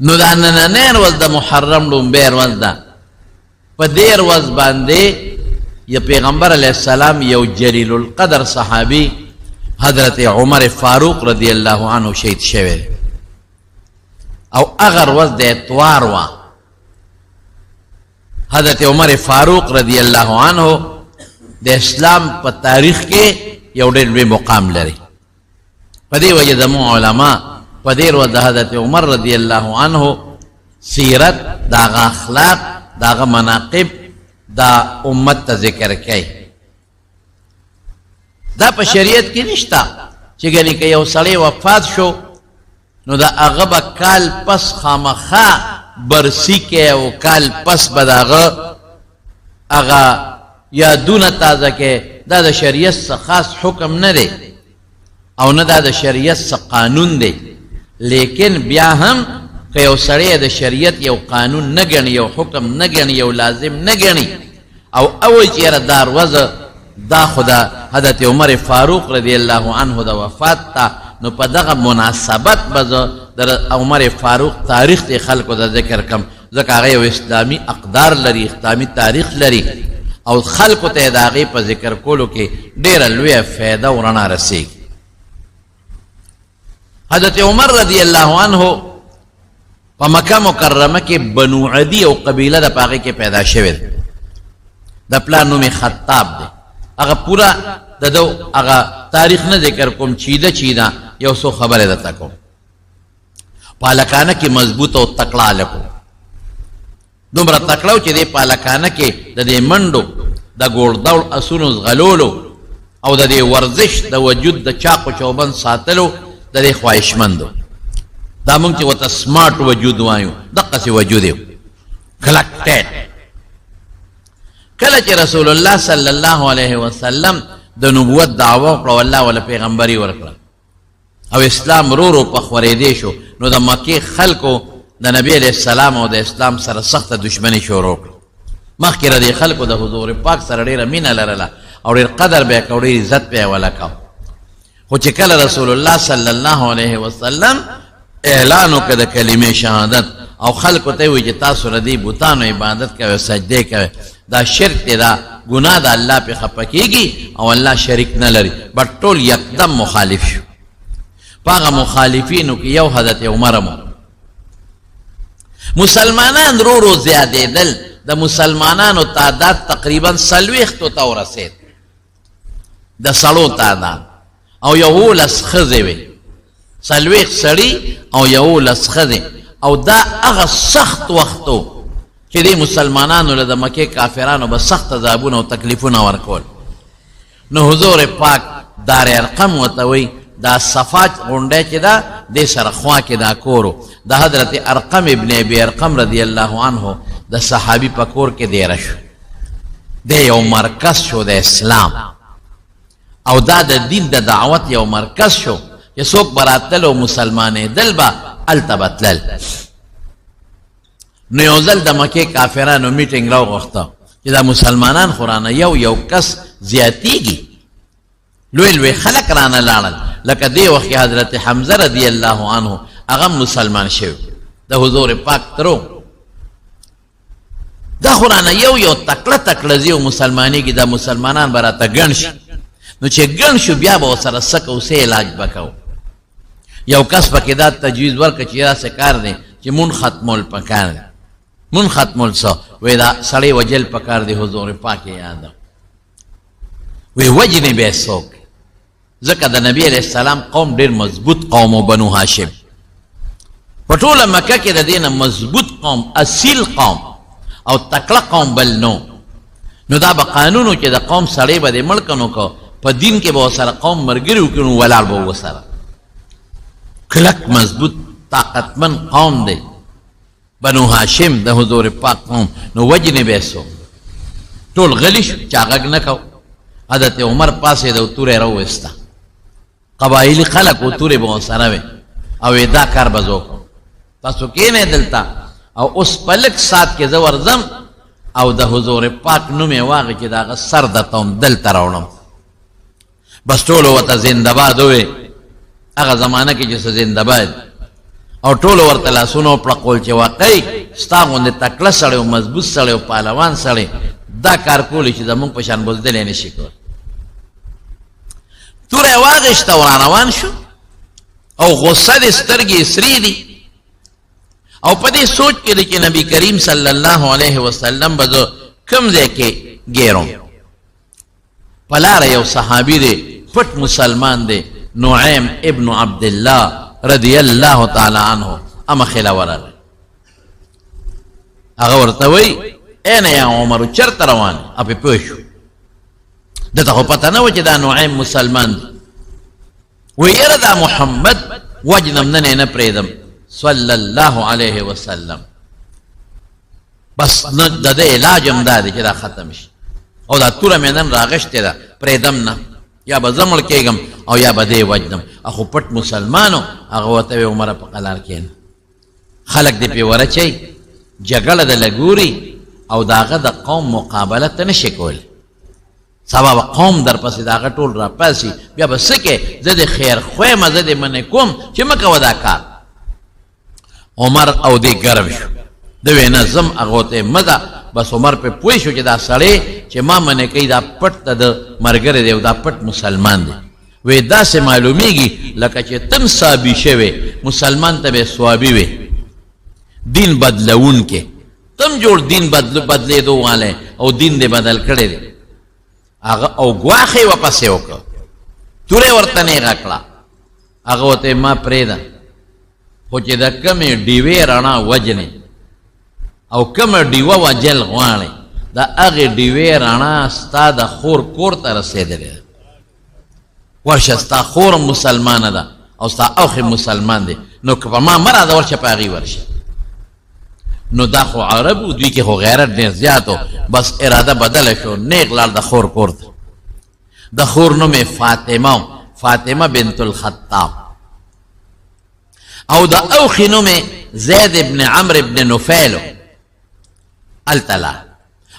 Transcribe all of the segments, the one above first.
نو دا نننی ورځ د محرم لومبی ورځ ده. په دې ورځ باندې یا پیغمبر علیہ السلام یو جلیل القدر صحابی حضرت عمر فاروق رضی اللہ عنہ شہید شوی او اگر ورځ د اتوار وا. حضرت عمر فاروق رضی اللہ عنہ د اسلام په تاریخ کې یو ډېر لوی مقام لري. په دې وجه زموږ علما په دې ورځ د حضرت عمر رضی اللہ عنہ سیرت، داغه اخلاق، داغه مناقب دا امت ته ذکر کوي. دا په شریعت کې نشته چې ګنې که یو سړی وفات شو نو دا هغه به کال پس خامخا برسی کې او کال پس به د هغه یادونه تازه کې. دا د شریعت څخه خاص حکم نه دی او نه دا د شریعت څخه قانون دی. لیکن بیا هم که یو سړی د شریعت یو قانون نه ګڼي، یو حکم نه ګڼي، یو لازم نه ګڼي او اول چې یاره دا ورځ دا خو د حضرت عمر فاروق رضی اللہ عنہ د وفات تا، نو په دغه مناسبت به زه د عمر فاروق تاریخ ته خلکو ته ذکر کم، ځکه هغه یو اسلامي اقدار لري، اسلامي تاریخ لري او خلکو ته د هغې په ذکر کولو کې ډېره لویه فایده او رڼا رسېږي. حضرت عمر رضی اللہ عنہ په مکه مکرمه کې بنو عدی او قبیله د په هغې کې پیدا شوې ده. د پلار نوم خطاب دی. هغه پورا د دو هغه تاریخ نه ذکر کوم، چیده چیده یو څو خبرې درته کوم. پالکانه کې مضبوط او تکړه هلک و. دومره تکړه و چې دې پالکانه کې د دې منډو، د ګوړدوړ اسونو ځغلولو او د دې ورزش د وجود د چاق و چوبند ساتلو د دې خواهشمندو. دا مونږ چې ورته سمارټ وجود وایو، دقسې وجود یو کلک ټیټ. کله چې رسول الله صلی الله علیه وسلم د نبوت دعوه وکړه او الله ولا پیغمبري ورکړه او اسلام رو رو په خورېدې شو، نو د مکې خلکو د نبی علیہ السلام او د اسلام سره سخته دشمني شروع کړه. مخکې د خلکو د حضور پاک سره ډېره مینه لرله او ډېر قدر به یې کوه، ډېر عزت به یې ولکاو. خو چې کله رسول الله صلی الله علیه وسلم اعلان وکړه د کلمې شهادت او خلکو ته وی چې تاسو ردی بوتانو عبادت کوئ، سجدې کوئ، دا شرک دی، دا گناہ دا اللہ پہ خپه کیگی او اللہ شریک نہ لري. بٹ ټول یکدم مخالف شو. پاغه مخالفینو کې یو حضرت عمر مو. مسلمانان رو رو زیادېدل، د مسلمانانو تعداد تقریبا 40 ته ورسېد، د سړو تعداد، او 11 ښځې وې. 40 سړي او 11 ښځې. او دا هغه سخت وختو چې دې مسلمانانو له د مکې کافرانو به سخت عذابونه او تکلیفونه ورکول. نو حضور پاک دار ارقم ورته وایي، دا صفا غونډی چې ده دې سره خوا کې دا کورو د حضرت ارقم ابن ابي ارقم رضی الله عنه د صحابي په کور کې دیره شو. دی یو مرکز شو د اسلام او دا د دین د دعوت یو مرکز شو چې څوک به راتلل او مسلمانېدل به هلته به تلل. نو یو ځل د مکې کافرانو میټینګ راوغوښته چې دا مسلمانان خو رانه یو کس زیاتېږي، لوی لوی خلک رانه لاړل. لکه دې وخت کې حضرت حمزه رضی الله عنه هغه مسلمان شوی د حضور پاک ترو. دا خو رانه یو تکړه تکړه ځي او مسلمانېږي، دا مسلمانان به راته ګڼ شي. نو چې ګڼ شو بیا به ورسره څه کوو، څه علاج به کوو. یو کس پکې دا تجویز ورکړه چې داسې کار دی چې مون ختمول پکار دی. مون ختمول څه وی دا سړی وجل پکار دی، حضور پاک یاد وی وجنې به څوک، ځکه د نبی علیہ السلام قوم ډېر مضبوط قوم و بنو هاشم. په ټوله مکه کې د دې نه مضبوط قوم، اصیل قوم او تکړه قوم بل نو دا به قانون و چې د قوم سړی به دې مړ کنو کو په دین کې به ورسره قوم ملګري وکړي نو ولاړ به ورسره. کلک مضبوط طاقتمن قوم دی بنو هاشم د حضور پاک قوم. نو وجنې به څوک، ټول غلی شو، چا غږ نه کو. حضرت عمر پاسې د تورې راوویسته، قبایلي خلک و تورې به ورسره وې او دا کار به زه وکړم، تاسو کښېنئ دلته او اوس په لږ ساعت کې زه ورځم او د حضور پاک نوم یې واغې چې د هغه سر درته هم دلته راوړم. بس ټولو ورته زنده‌باد ووې. هغه زمانه کې چې څه زنده‌باد او ټول ورته لاسونو پړقول چې واقعي ستا غوندې تکړه سړی او مضبوط سړی او پهلوان سړی دا کار کولی چې زمونږ په شان بزدلی نه شي کولی. توره یې واغېسته او راروان شو او غصه دې سترګې سرې دي او په دې سوچ کې دی چې نبی کریم صلی الله علیه وسلم به زه کوم ځای کې ګیرم. په لاره یو صحابي دی پټ مسلمان دی نعیم ابن عبدالله رضی الله تعالی عنه مخې له ورغی. هغه ورته وایي این یا عمر چرته روان یې؟ پې پوه شو دته خو پته نه وه چې دا نعیم مسلمان دی. وایي یاره دا محمد وجنم نن یې نه پرېږدم صلی الله علیه وسلم. بس نه د ده علاج هم دا دی چې دا ختم شي او دا توره مې نن راغشتې ده پرېږدم نه یا به زه مړ کېږم او یا به دې وجنم. اخو پټ مسلمانو هغه ورته وایي عمره په قلار کښېنه خلک دې پې ورچوي جګړه د لګوري او د هغه د قوم مقابله ته نه شي کولی. سبا به قوم در پسې د هغه ټول را پاسي بیا به څه کې زه د خیر خویم زه دې منې کوم چې مه کوه دا کار. عمر او دې ګرم شو د وی نه زم هغه ته مزه. بس عمر په پوه شو چې دا سړی چې ما منې کوي دا پټ د ملګری دی او دا پټ مسلمان دی. وی داسې معلومیږي لکه چې تم صابي شوی مسلمان ته به صوابي وي دین بدلون کې تم جوړ دین بدلېدو والی او دین دې بدل کړی دی. هغه او ګواښ یې واپسې وکړه تورې ورته نیغه کړه. هغه ورته ما پرېږده خو چې د کمې ډیوې رڼا وجنې او کومه ډیوه وجل غواړې د هغې ډیوې رڼا ستا د خور کور ته رسېدلې ده. ورشه ستا خور مسلمانه ده او ستا اوښې مسلمان دی نو که په ما مه راځه ورشه په هغې ورشه. نو دا خو عربو دوی کې خو غیرت ډېر زیات و. بس اراده بدله شو نیغ لاړ د خور کور ته. د خور نوم یې فاطمه بنت الخطاب او د اوښې نوم یې زید ابن عمرو ابن نفیل التلا.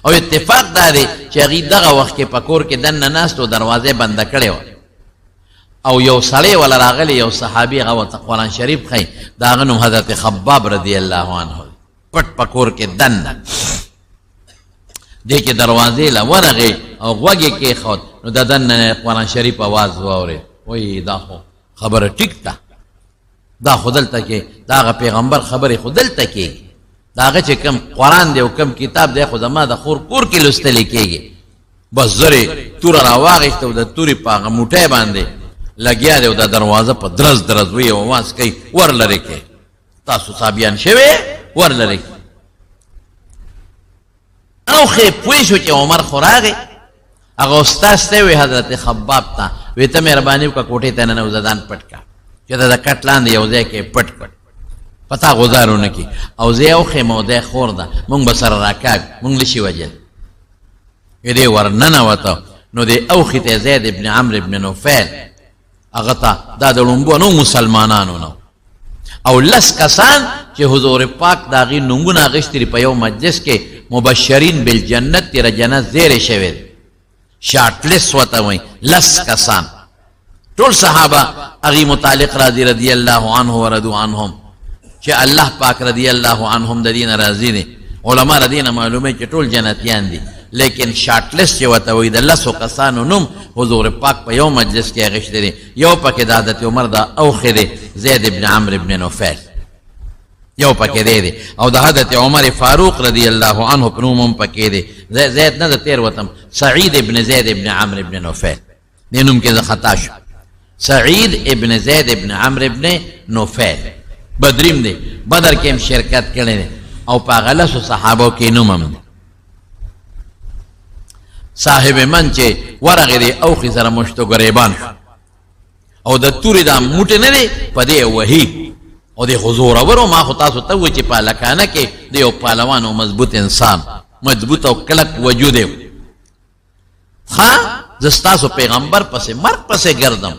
او اتفاق دا دی چې هغې دغه وخت کې په کور کې دننه ناست و دروازې بنده کړې وه او یو سړی وله راغلی یو صحابي هغه ورته قرآن شریف ښایي د هغه نوم حضرت خباب رضی الله عنه پټ په کور کې دننه دی چې دروازې له ورغې او غوږ یې کېښود نو د دننه قرآن شریف اواز واورېد. وایي دا خو خبره ټیک ده دا خو دلته کې د هغه پیغمبر خبرې خو دلته کېږي د هغه چې کوم قرآن دی او کوم کتاب دی خو زما د خور کور کې لوستلی کېږي. بس زرې توره راواغېسته او د تورې په هغه موټی باندې لګیا دی او د دروازه په درز درز وی او اواز کوي ور لرې کې تاسو صابیان شوې ور لرې کې. اوښې پوه شو چې عمر خو راغی هغه استاد ته وی حضرت خباب ته وی ته مهرباني وکړه کوټې ته ننوځه ځان پټ کړه چې د کټ لاندې یو ځای کې پټ کړ پتا غزارونه کې او زه اوښې موده خور ده مونږ به سره راکاږ مونږ نشي وجل. دې ورننوته نو دې اوښې ته زید ابن عمرو ابن نفیل هغه ته دا د لومبو نو مسلمانانو نو او لس کسان چې حضور پاک د هغې نومونه اخیستي په یو مجلس کې مبشرین بالجنت تیره جنت زیری شوی دی شارټ لیست ورته وایي. لس کسان ټول صحابه هغې متعلق راځي رضی الله عنه ورضوا عنهم چې الله پاک رضی الله عنهم د دې نه راضي دي. علما د دې نه معلوموي چې ټول جنتیان دي لیکن شارټ لیست چې ورته وایي د لسو کسانو نوم حضور پاک په یو مجلس کې اخیستی دی. یو پکې د حضرت عمر د اوښې دی زید ابن عمرو ابن نفیل یو پکې دی او د حضرت عمر فاروق رضی الله عنه په نوم هم پکې دی. زید نه د تیر وتم سعید ابن زید ابن عمرو ابن نفیل دې نوم کې زه خطا شو. سعید ابن زید ابن عمرو ابن نفیل بدریم دی بدر کې هم شرکت کړی دی او په هغه لسو صحابو کې نوم هم دی. صاحب من چې ورغې دی اوښې سره مشتو ګریبان شو او د تورې دا موټې نه دی په دې وهي او دی خو زورور ما خو تاسو ته وایي چې په هلکانه کې د یو پهلوان او مضبوط انسان مضبوط او کلک وجود یې ښه زه ستاسو پیغمبر پسې مرګ پسې ګرځم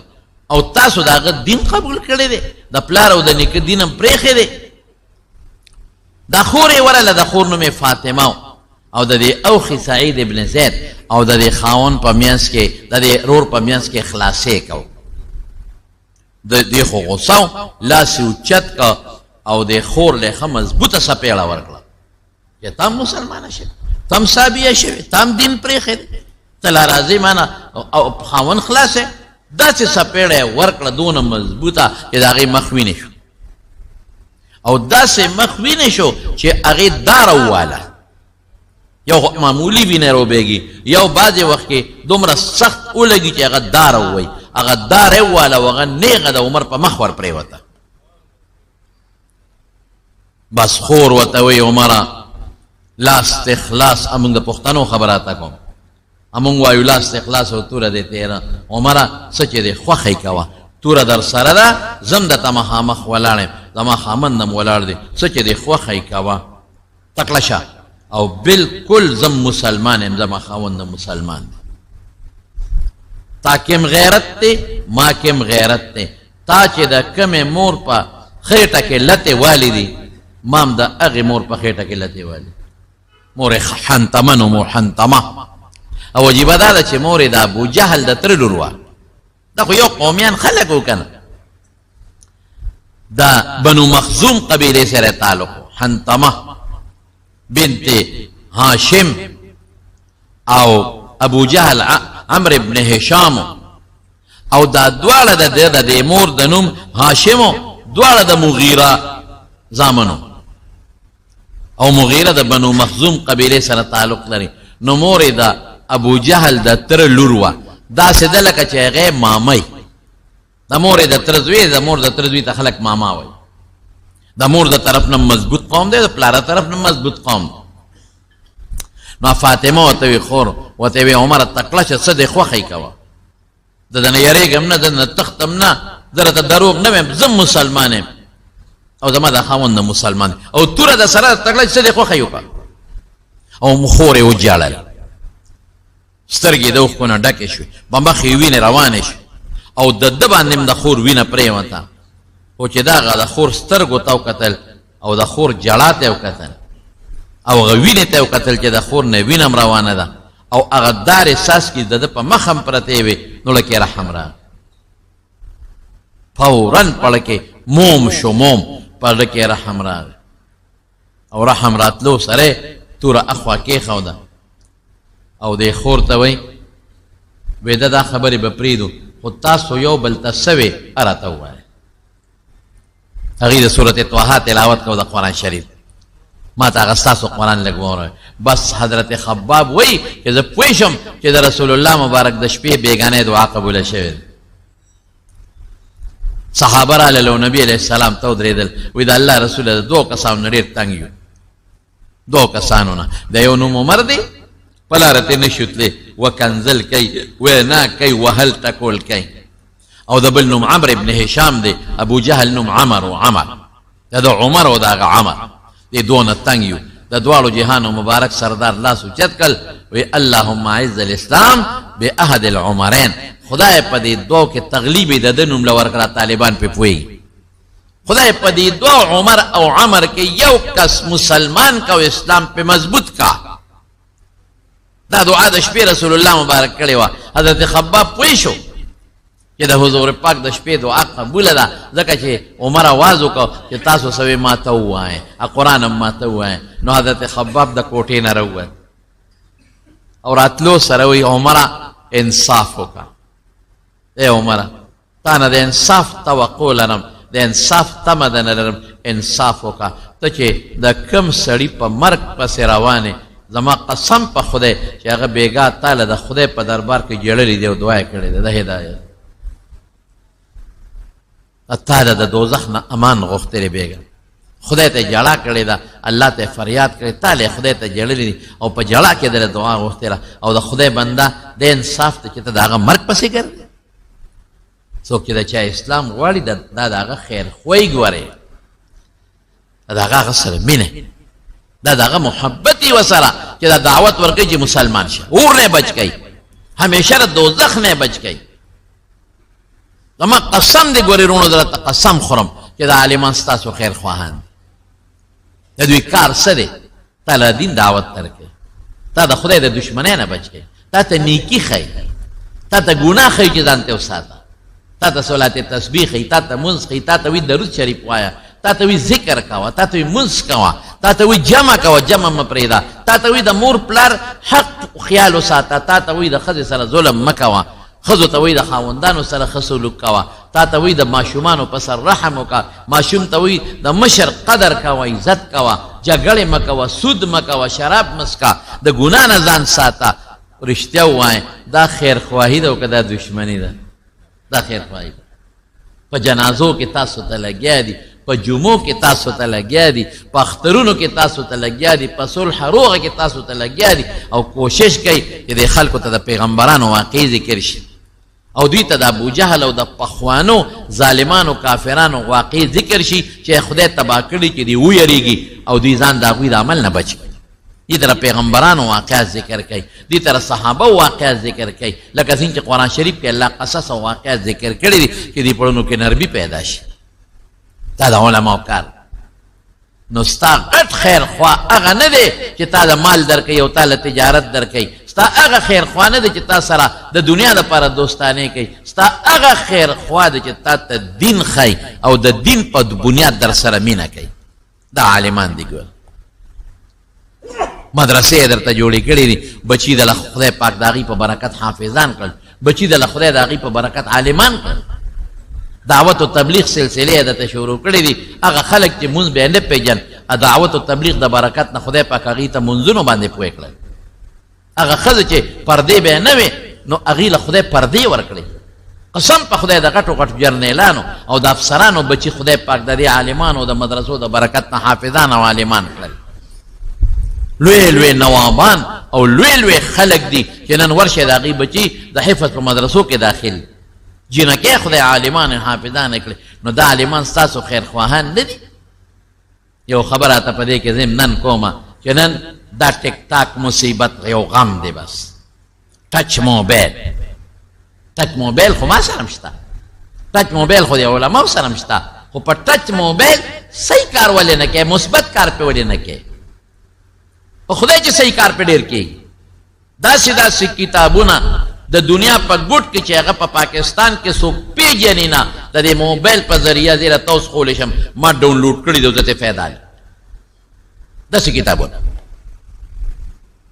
او تاسو د هغه دین قبول کړی دی د پلار او د نیکه دین هم پرېښی دی. دا خور یې ورله د خور نوم یې فاطمه او د دې اوښې سعید ابن زید او د دې خاون په منځ کې د دې رور په منځ کې خلاصې کو. د دې خو غصه لاس یې اوچت که او د خور له ښه مضبوطه سپېړه ورکړه چې تم مسلمانه شوې، تم صابیه شوې، تم دین پرېښی دی، ته لا راځې مانه او خاوند خلاصې. داسې سپېړه یې ورکړه دونه مضبوطه چې د هغې مخ وینې شو، او داسې مخ وینې شو چې هغې داره وواله. یو معمولی وینه روبېږي، یو بعضې وخت کې دومره سخت ولګي چې هغه داره ووایي، هغه داره یې وواله او هغه نیغه د عمر په مخ ور پرېوته. بس خور ورته وایي عمره لاس اخلاص، امونږ د پښتنو خبراته کوم، امونږ وایو لاس اخلاص او توره دې تېره. عمره څه چې دې خوښی کوه، توره در سره ده، زم درته مخامخ ولاړ یم، زما خاوند هم ولاړ دی، څه چې دې خوښی کوه تکړه شه. او بالکل زم مسلمان یم، زما خاوند مسلمان دی، تا کم غیرت دی ما کم غیرت دی، تا چې د کمې مور په خېټه کې لتې والی دي ما هم د هغې مور په خېټه کې لتې والی. مور یې حنتمه نو مور حنتمه. او عجیبه دا ده چې مور یې د ابوجهل د تره لور وه. دا خو یو قومیان خلک و که نه، د بنو مخزوم قبیلې سره تعلق و، حنتمه بنت هاشم، او ابو جهل عمر ابن هشام، او دا دواړه د دې مور د نوم هاشم، دواړه د مغیره زامنو، او مغیره د بنو مخزوم قبیلې سره تعلق لري. نو مور د ابو جهل د تره لور وه، داسې ده لکه چې هغې مامۍ، د مور د تره زوی، د مور د تره زوی ته خلک ماما وایي. د مور د طرف نه مضبوط قوم دی، د پلاره طرف نه مضبوط قوم دی. نو فاطمه ورته وی خور ورته وی عمره تکړه شه، څه دې خوښی کوه، د ده نه یریږم نه، د نه تختم نه، زه راته دروغ نه ویم، زه مسلمان یم او زما د خاوند نه مسلمان دی، او توره د سره تکړه څه دې خوښی وکړه. او خور یې وجاړل، سترګې د اوښکو نه ډکې شوې، په مخ یې وینې روانې شوې، او د ده باندې هم د خور وینه پرېوته. خو چې د هغه د خور سترګو ته وکتل او د خور جړا ته وکتل او هغه وینې ته وکتل چې د خور نه وینه هم روانه ده، او هغه دارې څاڅکي د ده په مخ هم پرتې وې، نو لکې رحم راغی. فوراً پړه کې موم شو، موم پړه کې رحم راغی، او رحم راتلو سره توره اخوا کېښوده، او دې خور ته وایي ویده دا خبرې به پرېږدو، خو تاسو یو بل ته څه وې راته ووایه. هغې د سورت طه تلاوت کو د قرآن شریف، ما ته هغه ستاسو قرآن لږ ووایه. بس حضرت خباب وایي چې زه پوه شم چې د رسول الله مبارک د شپې بیګانې دعا قبوله شوې ده. صحابه راغلل او نبي علیه السلام ته ودرېدل، وایي د الله رسوله د دوو کسانو نه ډېر تنګ یو، دوو کسانو نه، د یو نوم عمر دی، په لاره ترې نه شو تللی، وکنځل کوي، وینا کوي، وهل ټکول کوي، او د بل نوم عمر ابن هشام دی، ابو جهل نوم عمر و عمر، د عمر او د هغه عمر دې دونه تنګ یو. د دواړو جهانو مبارک سردار لاس اوچت کړ، وی اللهم اعز الاسلام باحد العمرین. خدای په دې دوو کې تغلیب د ده نوم له ورکړه، طالبان پې پوهېږي. خدای په دې دوو عمر او عمر کې یو کس مسلمان کا او اسلام پې مضبوط کا. دا دعا د شپې رسول الله مبارک کړې وه. حضرت خباب پوه شو چې د حضور پاک د شپې دعا قبوله ده، ځکه چې عمر آواز وکړو چې تاسو سوې ما ته ووایئ، قرآن هم ما ته ووایئ. نو حضرت خباب د کوټې نه راووت او راتلو سره وایي عمره انصاف وکړه، ای عمره تا نه د انصاف توقع لرم، د انصاف تمه ده نه لرم، انصاف وکړه. ته چې د کم سړي په مرګ پسې روانې، زما قسم په خدای چې هغه بیګا تاله د خدای په دربار کې جړلې دی او دعا یې کړې ده د هدایت، تا د دوزخ نه امان غوښتلی بیګا، خدای ته جړا کړې ده، الله ته فریاد کړې، تاله خدای ته جړلې دي او په جړا کې دله دعا غوښتله. او د خدای بنده د انصاف ته چې ته د هغه مرګ پسې ګرځې. څوک چې د چا اسلام غواړي دا د هغه خیر خوی ګورې، د هغه سره مینه، دا د هغه محبت یې ورسره چې دا دعوت ورکوي چې مسلمان شه، اور نه بچ کوي، همیشه د دوزخ نه بچ کوي. زما قسم دی ګورې رونو درته قسم خورم چې دا عالمان ستاسو خیر خواهان دي. د دوی کار څه دی؟ تا له دین دعوت درکوي، تا د خدای د دشمنۍ نه بچ کوي، تا ته نیکي ښیي، تا ته ګناه ښیي چې ځان ته وساته، تا ته صلات تسبیح ښیي، تا ته منځ ښیي، تا ته وي درود شریف وایه، تا ته وی ذکر کوه، تا ته وی منځ کوه، تا ته وی جمع کوه، جمع مه پرېږده، تا ته وی د مور پلار حق خیال وساته، تا ته وی د ښځې سره ظلم مه کوه، ښځو ته وی د خاوندانو سره ښه سلوک کوه، تا ته وی د ماشومانو په سر رحم وکړه، ماشوم ته وی د مشر قدر کوه، عزت کوه، جګړې مه کوه، سود مه کوه، شراب مه څښه، د ګناه نه ځان ساته. رښتیا ووایه دا خیرخواهي ده او که دا دشمني ده؟ دا خیرخواهي ده. په جنازو کې تاسو ته لګیا دي، په جمعو کې تاسو ته لګیا دي، په اخترونو کې تاسو ته لګیا دي، په صلح روغه کې تاسو ته لګیا دي، او کوشش کوي چې د خلکو ته د پیغمبرانو واقعي ذکر شي، او دوی ته د ابوجهل او د پخوانو ظالمانو کافرانو واقعي ذکر شي چې خدای تباه کړي، چې دوی ویریږي او دوی ځان د هغوی د عمل نه بچ کړي. دې طرح پیغمبرانو واقعات ذکر کوي، دې طرح صحابه واقعات ذکر کوي، لکه څنګه چې قرآن شریف کې الله قصص او واقعات ذکر کړي دي چې دې پړونو کې نرمي پیدا شي. دا د علماو کار. نو ستا غټ خیر خوا هغه نه دی چې تا د مال درکوي او تا له تجارت درکوي، ستا هغه خیر خوا نه دی چې تا سره د دنیا دپاره دوستانې کوي، ستا هغه خیر خوا دی چې تا ته دین ښایي او د دین په بنیاد در سره مینه کوي. دا عالمان دي ګول. مدرسې درته جوړې کړې دي، بچي د خدای پاک د هغې په برکت حافظان کړل، بچي د خدای د هغې په برکت عالمان کړل. دعوت و تبلیغ سلسلې درته شروع کړې دي، هغه خلک چې مونځ بیا نه پېژن، دعوت و تبلیغ د برکت نه خدای پاک هغې ته مونځونو باندې پوه کړل. هغه ښځه چې پردې بیا نه وې نو هغې له خدای پردې ورکړې. قسم په خدای د غټو غټو جرنیلانو او د افسرانو بچي خدای پاک د دې عالمانو د مدرسو د برکت نه حافظان او عالمان کړل. لوی لوی نوابان او لوی لوی خلق دي چې نن ورشه د هغې بچي د حفظ په مدرسو کې داخل جنکې خدای عالمان حافظان کړي. نو دا عالمان ستاسو خیرخواهان نه دي؟ یو خبره ته په دې کې زم نن کومه چې نن دا ټیک ټاک مصیبت یو غم دی. بس ټچ موبایل، ټچ موبایل خو ما سره هم شته، ټچ موبایل خو د علماو سره هم شته، خو په ټچ موبایل صحیح کار ولې نه کوې، مثبت کار پې ولې نه کوې؟ په خدای چې صحیح کار پې ډېر کېږي. داسې داسې کتابونه د دنیا په ګوټ کې چې هغه په پاکستان کې څوک پېژني نه، د دې موبایل په ذریعه زه راته اوس خولی شم، ما ډاونلوډ کړي دي او درته فایده لري. داسې کتابونه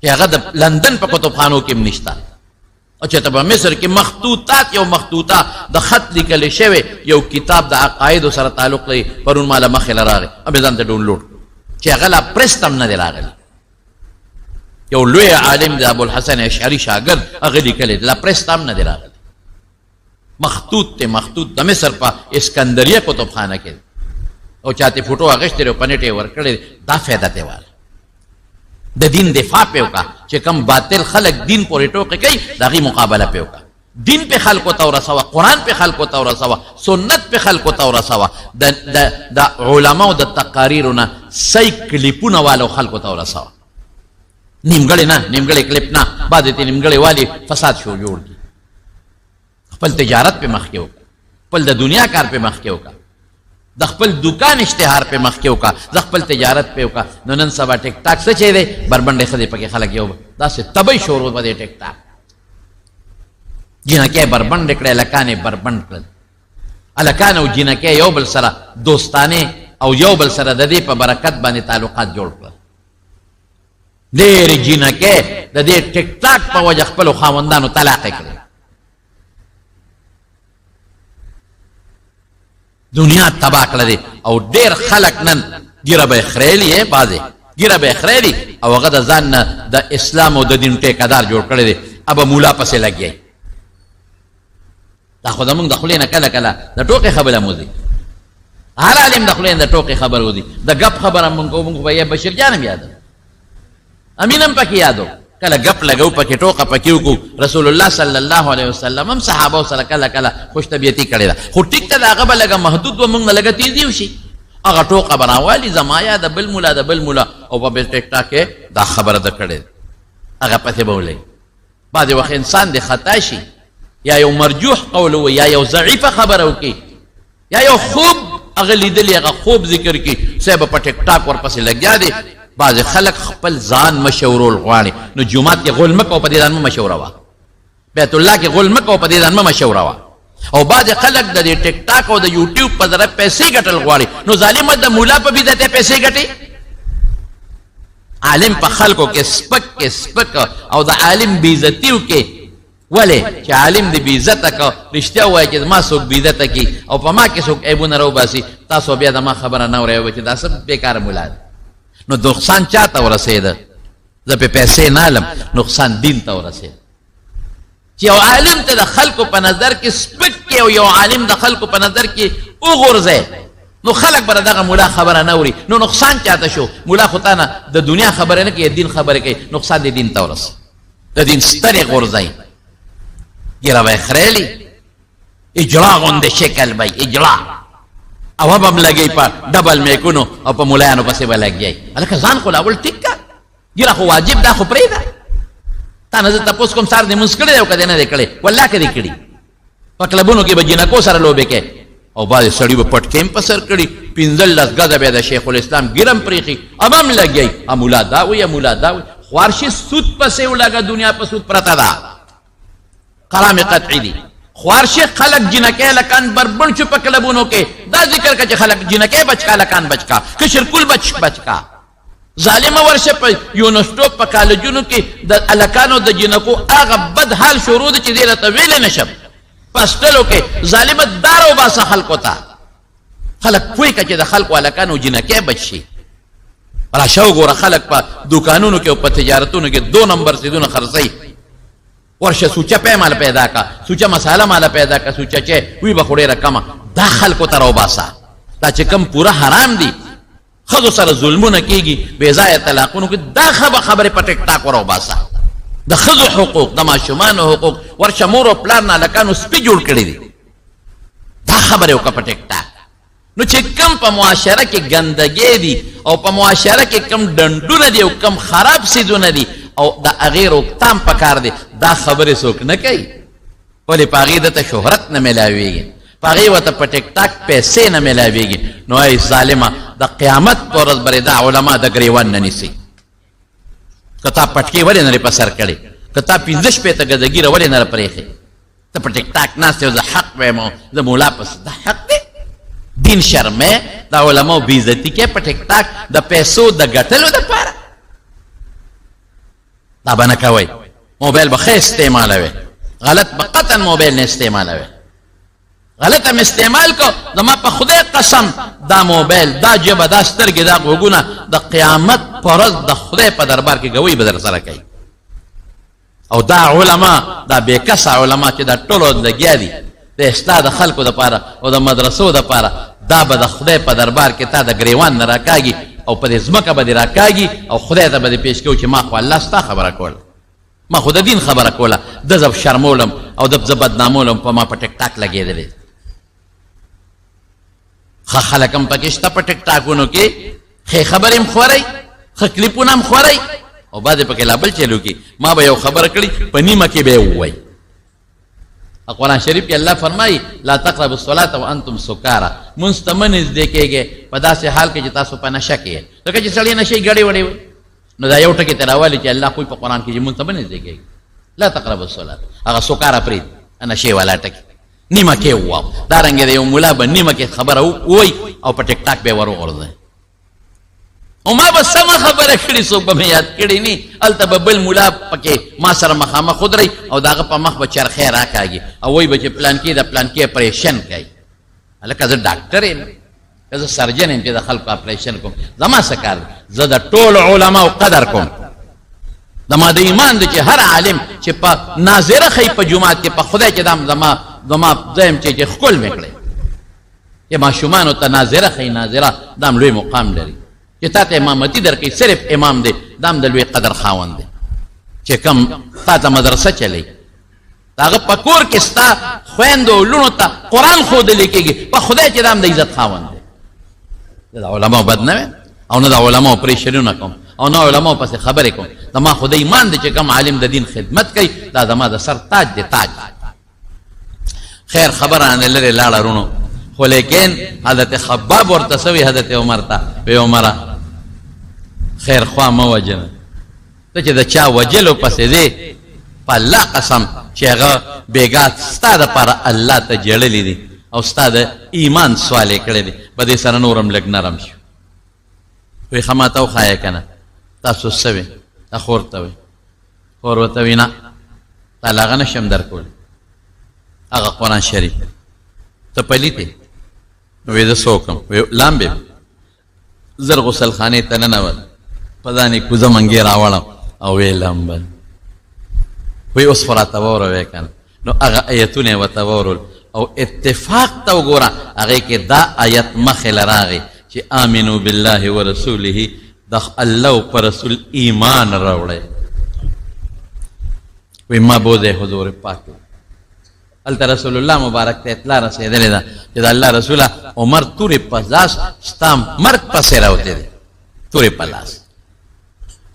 چې هغه د لندن په کتابخانو کې هم نشته، او چې ته په مصر کې مخطوطات، یو مخطوطه د خط لیکلی شوی یو کتاب د عقایدو سره تعلق لري، پرون ماله مخې له راغی، ابې ځان ته ډاونلوډ چې هغه لا پرست هم نه دی راغلی. یو لوی عالم د ابوالحسن اشعري شاګرد هغه لیکلی لا پرست هم نه دی راغلی. مخطوط ته مخطوط د مصر په اسکندریه کتابخانه کې، او چاته فوټو اغشتې او په نېټ یې ورکړی. دا فایده ته واله د دین دفاع پې وکړه، چې کم باطل خلک دین پورې ټوقې کوي د هغې مقابله پې وکړه. دین پې خلکو ته ورسوه، قرآن پې خلکو ته ورسوه، سنت پې خلکو ته ورسوه، د علماو د تقاریرو نه صحیح کلیپونه والو خلکو ته ورسوه. نیمګړی نه، نیمګړی کلیپ نه، بعد ته نیمګړی والی فساد شو جوړ کړي. خپل تجارت پې مخکې وکړه، خپل د دنیا کار پې مخکې وکړه، د خپل دکان اشتهار پې مخکې وکړه، د خپل تجارت پې وکړه. نو نن سبا ټیک ټاک څه شی دی؟ بربنډې ښځې پکې خلک یو داسې تبی شروع به دی ټیک ټاک. جنکې بربنډې کړې، هلکانې بربنډ کړل. هلکان او جنکې یو بل سره دوستانې او یو بل سره د دې په برکت باندې تعلقات جوړ کړل. ډېرې جنکې د دې ټیک ټاک په وجه خپلو خاوندانو طلاقې کړې. دنیا تباه کړه دی، او ډېر خلک نن ګیره به یې خریلي یې، بعضې ګیره به یې خریلي او هغه د ځان نه د اسلام او د دین ټیکهدار جوړ کړی دی، ابه مولا پسې لګی. دا خو زمونږ د خولې نه کله کله د ټوکې خبره مو ځي، هر عالم د خولې نه د ټوکې خبر وځي، د ګپ خبره مونږ کوو. مونږ به یې بشیر جان هم یادو، امین هم پکې یادو، کله ګپ لګو پکې ټوکه پکې وکړو. رسول الله صلی الله علیه وسلم هم صحابه سره کله کله خوش طبیعتي کړې ده، خو ټیک ته د هغه به لږه محدود و، مونږ نه لږه تیزي وشي، هغه ټوکه به راوالي زما یا د بل ملا د بل ملا، او په ټیک ټاک کې دا خبره ده کړې هغه پسې به ولئ. بعضې وخت انسان د خطا شي، یا یو مرجوح قول وي، یا یو ضعیفه خبره وکړي، یا یو خوب هغه لیدلی هغه خوب ذکر کړي، صاحب په ټیک ټاک ورپسې لګیا دی. بعض خلک خپل ځان مشورول غواړي، نو جمعات کې غول مه کوه، په دې ځان مه مشوره وه، بیت الله کې غول مه کوه، په دې ځان مه مشوره وه. او بعد خلق د ټیک ټاک او د یوټیوب په ذریعہ پیسې ګټل غواړي، نو ظالم د مولا په بدعت پیسې ګټي. عالم په خلکو کې سپک او د عالم بې عزتیو کې، ولې چې عالم دې بې عزته کو، رښتیا وایي چې ما څوک بې عزته کي او په ما کې څوک عیبونه راوباسي، تاسو بیا د ما خبره نه اورئ چې دا څه بېکاره مولا دی. نو نقصان چا ته ورسېده؟ زه پې پیسې نه علم، نقصان دین ته ورسېده. چې یو عالم ته د خلکو په نظر کې سپک کې او یو عالم د خلکو په نظر کې وغورځئ، نو خلق بر دغه مولا خبره نه اوري، نو نقصان چاته شو؟ مولا خو تا نه د دنیا خبره نه کوي، دین خبره کوي، نقصان د دین ته ورسي. د دین سترې غورځئ، ګیره به یې خریلي، اجلا غوندې شکل به اجلا، او هم هم لګئ په ډبل میکونو او په مولایانو پسې به لګئ. هلکه ځان خو لاول ټیک که، ګیره خو واجب دا خو پرېږده. تا نه زه تپوس کوم سار دې مونځ کړی دی او که دې نه دی کړی؟ والله که دې کړي. په کلبونو کې به جنکو سره لوبې کوې، او بعضې سړي به پټکې په سر کړي، 15 ګزه به د شیخ الاسلام ګیرم پرېښي، هم لګئ، مولا دا وایي مولا دا وایي. خوارشي سود پسې ولګه، دنیا په سود پرته ده، کلام قطعي دي. خوارشي خلق جنکې لکان بربند شو په کلبونو کې، دا ذکر که چې خلق جنکې بچکا لکان بچکا، کشرکول بچکا. ظالمه ورشه په یونیورسټو په کالجونو کې د الکانو د جنکو هغه بد حال شروع دی چې دې راته ویلی نشم. پسټلو کې ظالمه دار وباسه خلکو ته، خلک پوه که چې د خلکو الکانو جنکې بچ شي. راشه وګوره خلک په دوکانونو کې او په تجارتونو کې 2 نمبر سیدونه خرڅوي. ورشه سوچه پی مال پیدا کا، سوچه مساله مال پیدا کا، سوچه چې وی به خو ډېره کمه. دا خلکو ته راوباسه، دا چې کم پوره حرام دي، خذو سره ظلمونه کیږي، بې ځایه طلاقونو کې، دا خبرې په ټیک ټاک وراوباسه. د ښځو حقوق، د ماشومانو حقوق، ورشه مور او پلار نه هلکانو سپي جوړ کړي دي، دا خبرې وکړه په ټیک ټاک. نو چې کم په معاشره کې ګندګي دي او په معاشره کې کم ډنډونه دي او کم خراب څیزونه دي او د هغې روکتام پکار دی، دا خبرې څوک نه کوي. ولې په هغې دته شهرت نه میلاویږي، په هغې ورته په ټیک ټاک پیسې نه میلاویږي. نو ای ظالمه، د قیامت په ورځ برې دا علما د ګریوان نه نیسي. که تا پټکې ولې نه په سر کړې، که تا 15 شپېته ګزګیره ولې نه پرېښې، ته په ټیک ټاک ناست یې، زه حق وایم او زه مولا پسې، دا حق دی؟ دین شرمې، د علماو بې عزتي کې په ټیک ټاک د پیسو د ګټلو دپاره. دا به نه کوئ. موبایل به ښه استعمالوئ، غلط به قطعا موبایل نه استعمالوئ. غلط هم استعمال کو، زما په خدای قسم دا موبایل، دا جبه، دا سترګې، دا غوږونه د قیامت په ورځ د خدای په دربار کې ګوی به در سره کوي. او دا علما، دا بېکسه علما چې دا ټولو لګیا دي د اصلاح د خلکو دپاره او د مدرسو دپاره، دا به د خدای په دربار کې تا د ګریوان نه راکاږي او په دې ځمکه به دې راکاږي او خدای ته به دې پیش کوو چې ما خو الله ستا خبره کوله، ما خو د دین خبره کوله، ده زه شرمولم او ده زه بدنامولم، په ما په ټیک ټاک لګېدلی. ښه خلک هم پکې شته په ټیک ټاکونو کې، ښې خبرې هم خورئ، ښه کلیپونه هم خورئ، او بعضې پکې لا بل چلو کې. ما به یو خبره کړي، په نیمه کې به یې ووایي. قرآن شریف کې الله فرمایي لا تقربوا الصلاة وانتم سکارا، مونځ ته مه نږدې کېږئ په داسې حال کې چې تاسو په نشه کې یې. لکه چې سړی نشئ ګړې وړې وي، نو دا یو ټکي ته راولي چې الله خو په قرآن کې چې مونځ ته مه نږدې کېږئ، لا تقربوا الصلاة، هغه سکارا پرېږدي، نشې والا ټکي نیمه کې وواو. دارنګې د یو ملا به نیمه کې خبره ووایي او په ټیک ټاک به یې ور وغورځوي. او ما به سمه خبره کړې، څوک به مې یاد کړي نه، هلته به بل ملا پکې ما سره مخامخ ودرئ او د هغه په مخ به چرخی راکاږي او وایي به چې پلانکي د پلانکي اپریشن کوي. هلکه زه ډاکټر یم، که زه سرجن یم چې د خلکو اپریشن کوم، زما څه کار دی؟ زه د ټولو علماو قدر کوم. زما د ایمان دی چې هر عالم چې په ناظره ښیي په جومات کې، په خدای چې زما زه یم چې ښکل مې کړی، چې ماشومانو ته ناظره ښیي، ناظره دا هم لوی مقام لري. چې تا ته امامتي درکوي، صرف امام دی، دا هم د لوی قدر خاوند دی. چې کم تا ته مدرسه چلی، د هغه په کور کې ستا خویندو او لوڼو ته قرآن ښودلی کېږي، په خدای چې دا هم د عزت خاوند دی. زه د علماو بد نه ویم او نه د علماو پریشرونه کوم او نه علماو پسې خبرې کوم. زما خو د ایمان دی چې کوم عالم د دین خدمت کوي، دا زما د سر تاج دی، تاج. خیر خبره نه لرې لاړه رونو، خو لیکن حضرت خباب ورته سوي حضرت عمر ته، وی عمره خیر خوا مه وجنه، ته چې د چا وجلو پسې دی په الله قسم چې هغه بیګا ستا دپاره الله ته جړلی دي او ستا د ایمان سوال یې کړی دی په دې سره نورم لږ نرم شو. وایي ښه ما ته وښایه که نه تاسو څه وې؟ تا خور ته وایي. خور ورته وایي نه تا له هغه نشم در کولی هغه قرآن شریف ته پلیت یې. وایي زه څه وکړم؟ وایي لامبې زر غسل خانې ته ننوت په ځان یې کوزه منګې راوړم او ویې لامبل. وایي اوس خو راته واوره وایي که نه. نو هغه ایتونه یې ورته واورول او اتفاق ته وګوره هغې کې دا آیت مخې له راغی چې آمنو بالله ورسوله د الله او په رسول ایمان راوړی. وایي ما بوځی حضور پاک هلته رسول الله مبارک ته اطلاع رسېدلې ده چې د الله رسوله عمر تورې په لاس ستا مرګ پسې راوتی دی تورې په لاس.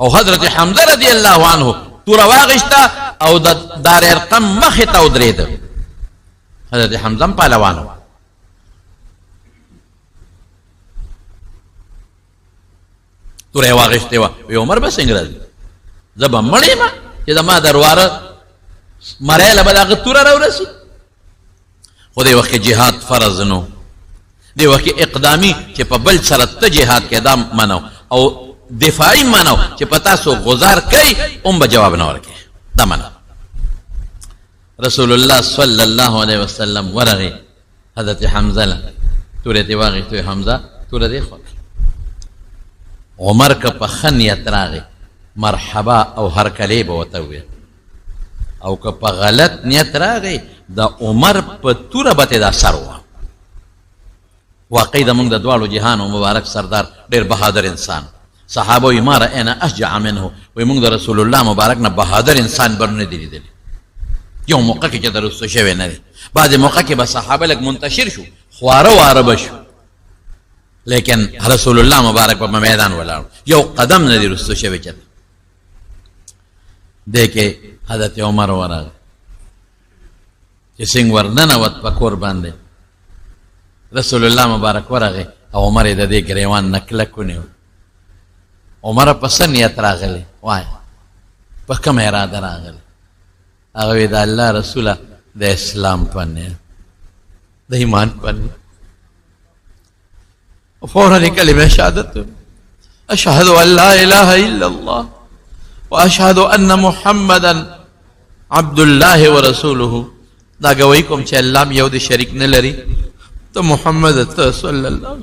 او حضرت حمزه رضی الله عنه توره واغېسته او د دار ارقم مخې ته ودرېده. حضرت حمزه هم پهلوان و. توره یې واغېستې وه. وی عمر به څنګه راځي زه به مړ یم چې زما درواره مری له به د هغه توره راورسي. خو دې وخت کې جهاد فرض نو دې وخت کې اقدامي چې په بل سره ته جهاد کې دا منو او دفاعي منو چې په تاسو غزار کوي هم به جواب نه ورکوي دا منو. رسول الله صلی الله علیه وسلم ورغی حضرت حمزه له تورې ته واغېستې. حمزه توره دې خوا عمر که په ښه نیت راغی مرحبا او هرکلی به ورته وویل او که په غلط نیت راغی د عمر په توره به ته دا سر ووه. واقعي د موږ د دواړو جهانو مبارک سردار ډېر بهادر انسان. صحابه وایي ما رأینا اشجع منه. وایي موږ د رسول الله مبارک نه بهادر انسان بر نه دی لیدلی. یو موقع کې چې د رسو شوی نه دی. بعضې موقع کې به صحابه لږ منتشر شو خواره واره به شو لیکن رسول الله مبارک په میدان ولاړ یو قدم نه دی رسو شوی چېرته. دی کې حضرت عمر ورغی چې څنګه ورننوت په کور باندې رسول الله مبارک ورغی او عمر یې د دې ګریوان نه کلک ونیو. عمر په څه نیت راغلی وایه په کومه اراده راغلی؟ هغه وی د الله رسوله د اسلام په نیت د ایمان په نیت. فوراً کلمه شهادت اشهد ان لا اله الا الله واشهد ان محمدا عبد الله ورسوله. دا گواہی کوم چې الله یو د شریک نه لري ته محمد ته صلی الله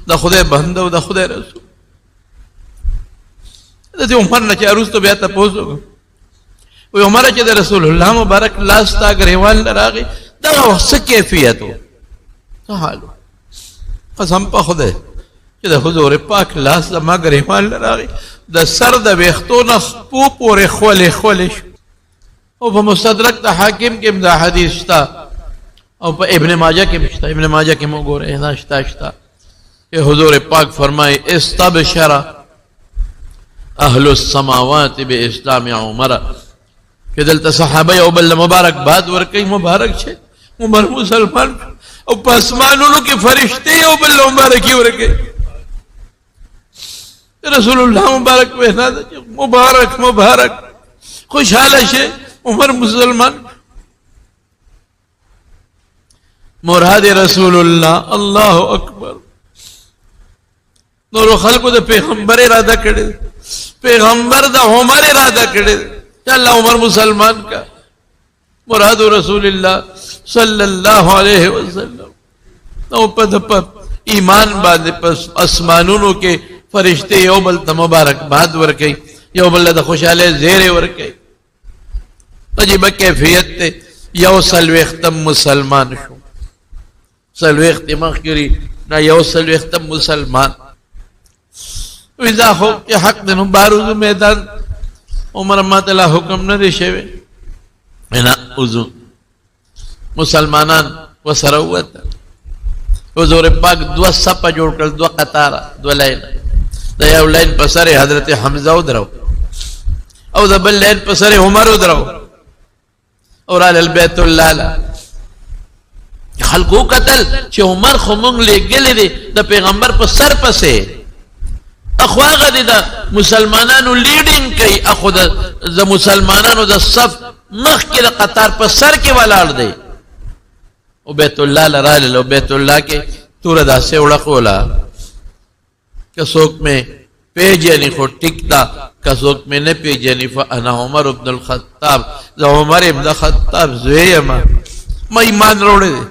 د خدای بنده او د خدای رسول. د دې عمر نه چې وروسته بیا تپوس وکړو وی عمر چې د رسول الله مبارک لاس تا ګریوان راغی دا څه کیفیت و څه حال و؟ قسم په خدای چې د حضور پاک لاس زما ګریوان راغی د سر د ویښتو نه خپو پورې خولې خولې شو. او په مستدرک د حاکم کې دا حدیث شته او په ابن ماجه کې شته. ابن ماجه کې مو ګورئ دا شته کہ حضور پاک فرمائے استبشر اہل السماوات باسلام عمر کہ دلتا صحابہ او بل مبارک بات ورکی مبارک چھے عمر مسلمان او پاسمانونو کی فرشتے او بل مبارکی ورکی رسول اللہ مبارک بہنا دا مبارک مبارک خوشحال چھے عمر مسلمان مراد رسول اللہ اللہ اکبر نور خلق دا پیغمبر ارادہ کرے پیغمبر دا عمر ارادہ کرے کہ اللہ عمر مسلمان کا مراد رسول اللہ صلی اللہ علیہ وسلم نو پد ایمان باندے پس اسمانونو کے فرشتے یو بل تا مبارک باد ورکی یو بل دا خوشحالے زیر ورکی عجیب کیفیت تے یو سلویختم مسلمان شو سلویخت مخیری نا یو سلویختم مسلمان ویزا ہو کہ حق دنو باروزو میدان عمر امات اللہ حکم نہ دے شوے اینا اوزو مسلمانان و سروت حضور پاک دو سپا جوڑ کر دو قطارا دو لین دا یو لین پسر حضرت حمزہ ادرو او دا بل لین پسر عمر ادرو اور آل البیت اللہ خلقو قتل چھ عمر خمونگ لے گلے دے دا پیغمبر پر سر پسے اخواغ دے دا مسلمانانو لیڈنگ کئی اخو دا مسلمانانو دا صف مخ کی قطار پر سر کے ولاړ دی او بیت الله لرال او بیت الله کې تور دا سے وړقولا کسوک میں پیجنی خو ٹکتا کسوک میں نے پیجنی فانا عمر ابن الخطاب دا عمر ابن الخطاب زویما ما ایمان روڑے دے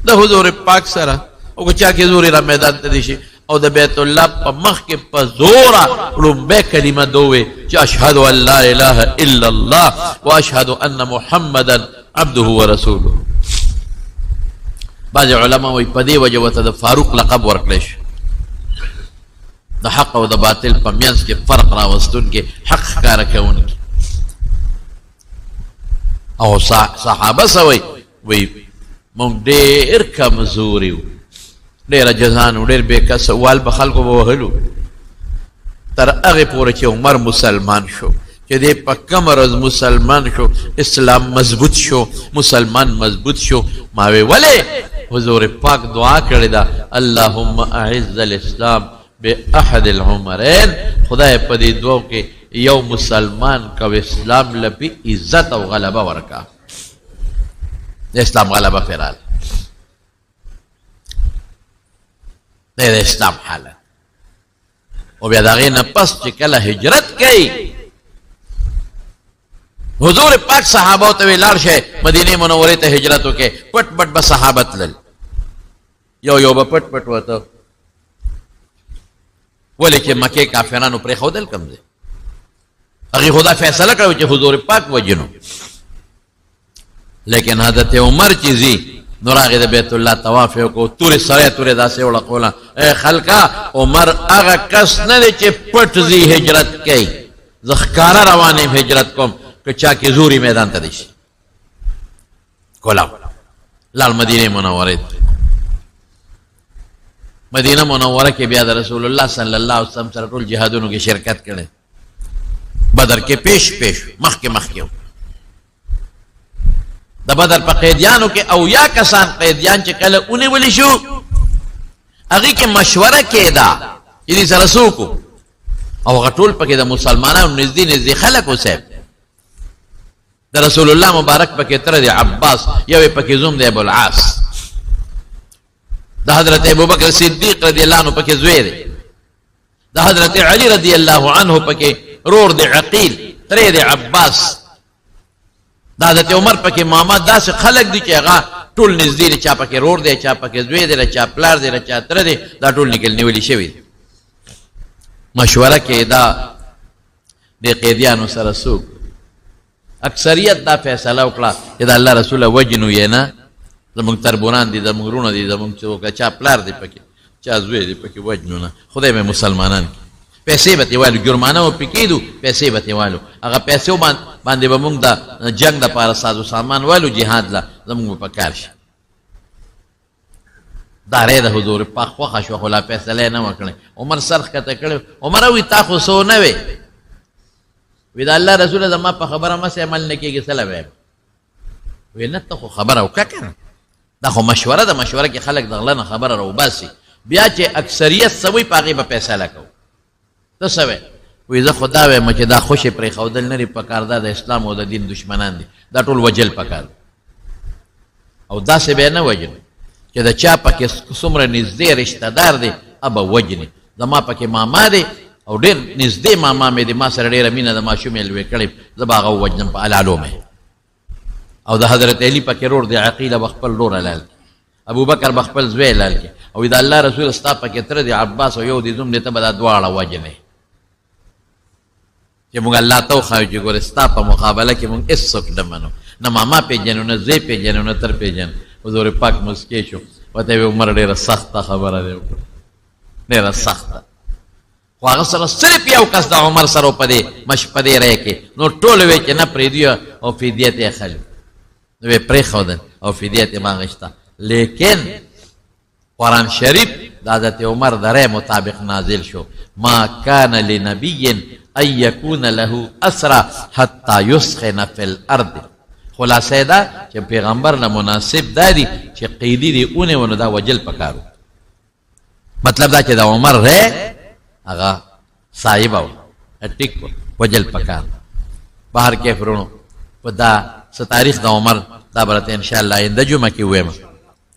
دا حضور پاک سرا او کچا کی زوری را میدان تدیشی او دا بیت اللہ پا مخ کے پا زورا رنبے کلمہ دوے چا اشہدو ان لا الہ الا اللہ و اشہدو ان محمدا عبدہ و رسولہ. بعض علماء وی پدی وجہ وتا دا فاروق لقب ورکلیش دا حق و دا باطل پا مینس کے فرق راوستون کے حق کارکے ان کی او صحابہ سوئی وی مونگ دیر کمزوریو دیر جزانو دیر بے کس وال بخلقو بوہلو تر اغی پورے چے عمر مسلمان شو چے دے پا کمر از مسلمان شو اسلام مضبوط شو مسلمان مضبوط شو ماوے ولے حضور پاک دعا کردہ اللہم اعز الاسلام بے احد العمرین خدا پدی دعا کے یو مسلمان کو اسلام لپی عزت و غلبہ ورکا اسلام غلبہ فرال دے اسلام حالت او بیا داغی نپس چکل ہجرت کئی حضور پاک صحابہ توی لارشے مدینہ منوری تا ہجرتو کے پٹ پٹ با صحابت لل یو با پٹ پٹ ہوتا ولی کہ مکہ کافرانو پر خودل کم دے اگی خدا فیصلہ کرو چے حضور پاک وجنو لیکن حضرت عمر چیزی نراغی دے بیت اللہ توافیو کو توری سرے توری دا سے اولا قولا اے خلقا عمر اگا کس ندے چے پٹ زی ہجرت کئی زخکارا روانی ہجرت کم کہ چاکی زوری میدان تا دیشی کولاو لال مدینہ منورت مدینہ منورہ کے بیاد رسول اللہ صلی اللہ علیہ وسلم سر رول جہادونوں کی شرکت کرے بدر کے پیش مخ کے دا بدر پا قیدیانوں کے او یا کسان قیدیان چکل انہیں ولی شو اگی کے مشورہ کے دا یعنی سرسو کو او غطول پا کے دا مسلمانہ نزدی خلق سیب دا رسول اللہ مبارک پا کے ترد عباس یوی پا کے زوم دے ابو العاص دا حضرت ابو بکر صدیق رضی اللہ عنہ پا کے زویر دا حضرت علی رضی اللہ عنہ پا کے رور دے عقیل ترد عباس دا حضرت عمر پا کے ماما دا سے خلق دی چاہا ٹول نزدی چا پا کے رور دے چا پا کے زویر دے چا پلار دے چا ترد دا ٹول نکلنی ولی شوی مشورہ کے دا دے قیدیانو سرسوک اکثریت دا فیصلہ اکلا کہ دا اللہ رسول وجنو یہ نا زمانگ تربونان دی زمانگ رونو دی زمانگ چوکا چا پلار دی پکی چا زوی دی پکی وجنو نا خدای میں مسلمانان کی پیسے بتی والو جرمانہ و پکی دو پیسے بتی والو اگر پیسے باندے بمونگ دا جنگ دا پارا ساز و سامان والو جہاد لا زمانگ پکارش دارے دا حضور پاک وخش وخلا پیسے لے نو کرنے عمر سرخ کتا کرنے عمر اوی تاخو سو نوے وی دا اللہ رسول زمان پا خبر ما سے عمل نکی گی سلام ہے وی نتا خو خبر او ککن دا خو مشورہ دا مشورہ کی خلق دغلنا خبر رو باسی بیا چے اکثریت سوی پاقی با پیسہ لکو تو سوے وی دا خدا وی مچے دا خوش پری خودل نری پکار دا اسلام و دا دین دشمنان دی دا طول وجل پکار او دا سے بے نا وجل چے دا چا پا کے سمر نزدے رشتہ دار دی ابا وجنی دا ما پا کے ماما دی او دیر نزدے ماما میں دی ما سر دیر امین دا ما شمیل وی کرب زباغو وجنم پا علالو میں او دا حضرت علی پا کے رور دی عقیل بخپل رور علال کی ابو بکر بخپل زوی علال کی او دا اللہ رسول استا پا کے تر دی عباس و یو دی زم دیتا بدا دوارا وجنے کہ مونگ اللہ تو خواہی چی گور استا پا مقابلہ کی مونگ اس سک دمانو نا ماما پی جنو نا زی پی جنو نا تر پی جن حضور پاک مسکی شو وطا وی عمر دیر سختا خبر دے دیر سختا خواہ سر صرف یو کس دا عمر سرو پدے مش پدے رہے کے نو ٹولوے چی نا پریدیو او فیدیت خلی نوے پری خودن او فیدیت مانگشتا لیکن قرآن شریف حضرت عمر درے مطابق نازل شو ما کان لنبی ان یکون له اسرا حتی یسخن فی الارض خلاصہ دا چی پیغمبر نا مناسب دا دی چی قیدی دی اونے ونو دا وجل پکارو مطلب دا چی دا عمر رہے اگا صاحبہ ہو ٹک وجل پکار باہر کے فرونو په دا څه تاریخ د عمر دا برته ان شاء الله د جمعه کې ویم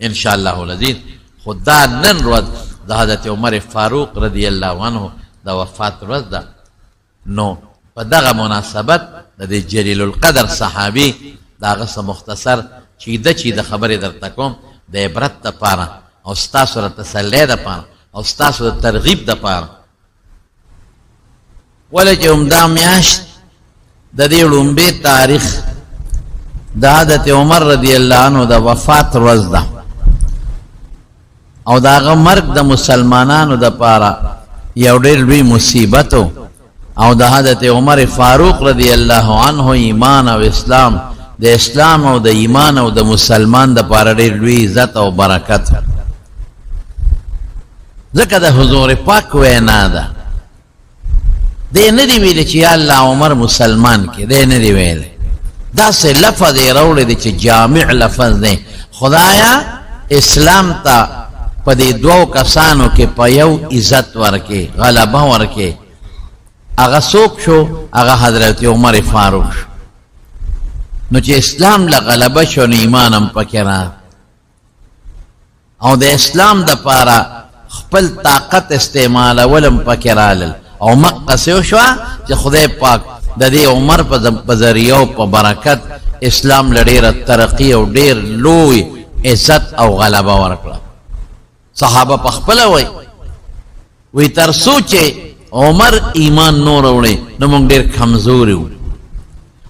ان شاء الله العزیز. خدا نن ورځ د حضرت عمر فاروق رضی الله عنه د وفات ورځ ده. نو په دغه مناسبت د جلیل القدر صحابي داغه څه مختصر چې د خبرې درته کوم د عبرت دپاره او ستاسو د تسلی دپاره او ستاسو د ترغیب دپاره. ولې چې همدا میاشت د دې لومبې تاریخ د حضرت عمر رضی الله عنه د وفات ورځ ده او د هغه مرګ د مسلمانانو دپاره یو ډېر لوی مصیبت او د حضرت عمر فاروق رضی الله عنه ایمان او اسلام د اسلام او د ایمان او د مسلمان دپاره ډېر لوی عزت او برکت. ځکه د حضور پاک وینا ده دی نه دی ویلی چې یا الله عمر مسلمان کې دی نه دی ویلی. داسې لفظ یې راوړی دی چې جامع لفظ دی. خدایا اسلام ته په دې دوو کسانو کې په یو عزت ورکې غلبه ورکې. هغه څوک شو؟ هغه حضرت عمر فاروق شو. نو چې اسلام له غلبه شو نو ایمان هم پکې را او د اسلام دپاره خپل طاقت استعمالول هم پکې رالل او مقصې وشوه چې خدای پاک د دې عمر په ذریعه او په برکت اسلام له ډېره ترقي او ډېر لوی عزت او غلبه ورکړه. صحابه په خپله وی تر څو چې عمر ایمان نو راوړی نو موږ ډېر کمزوري وو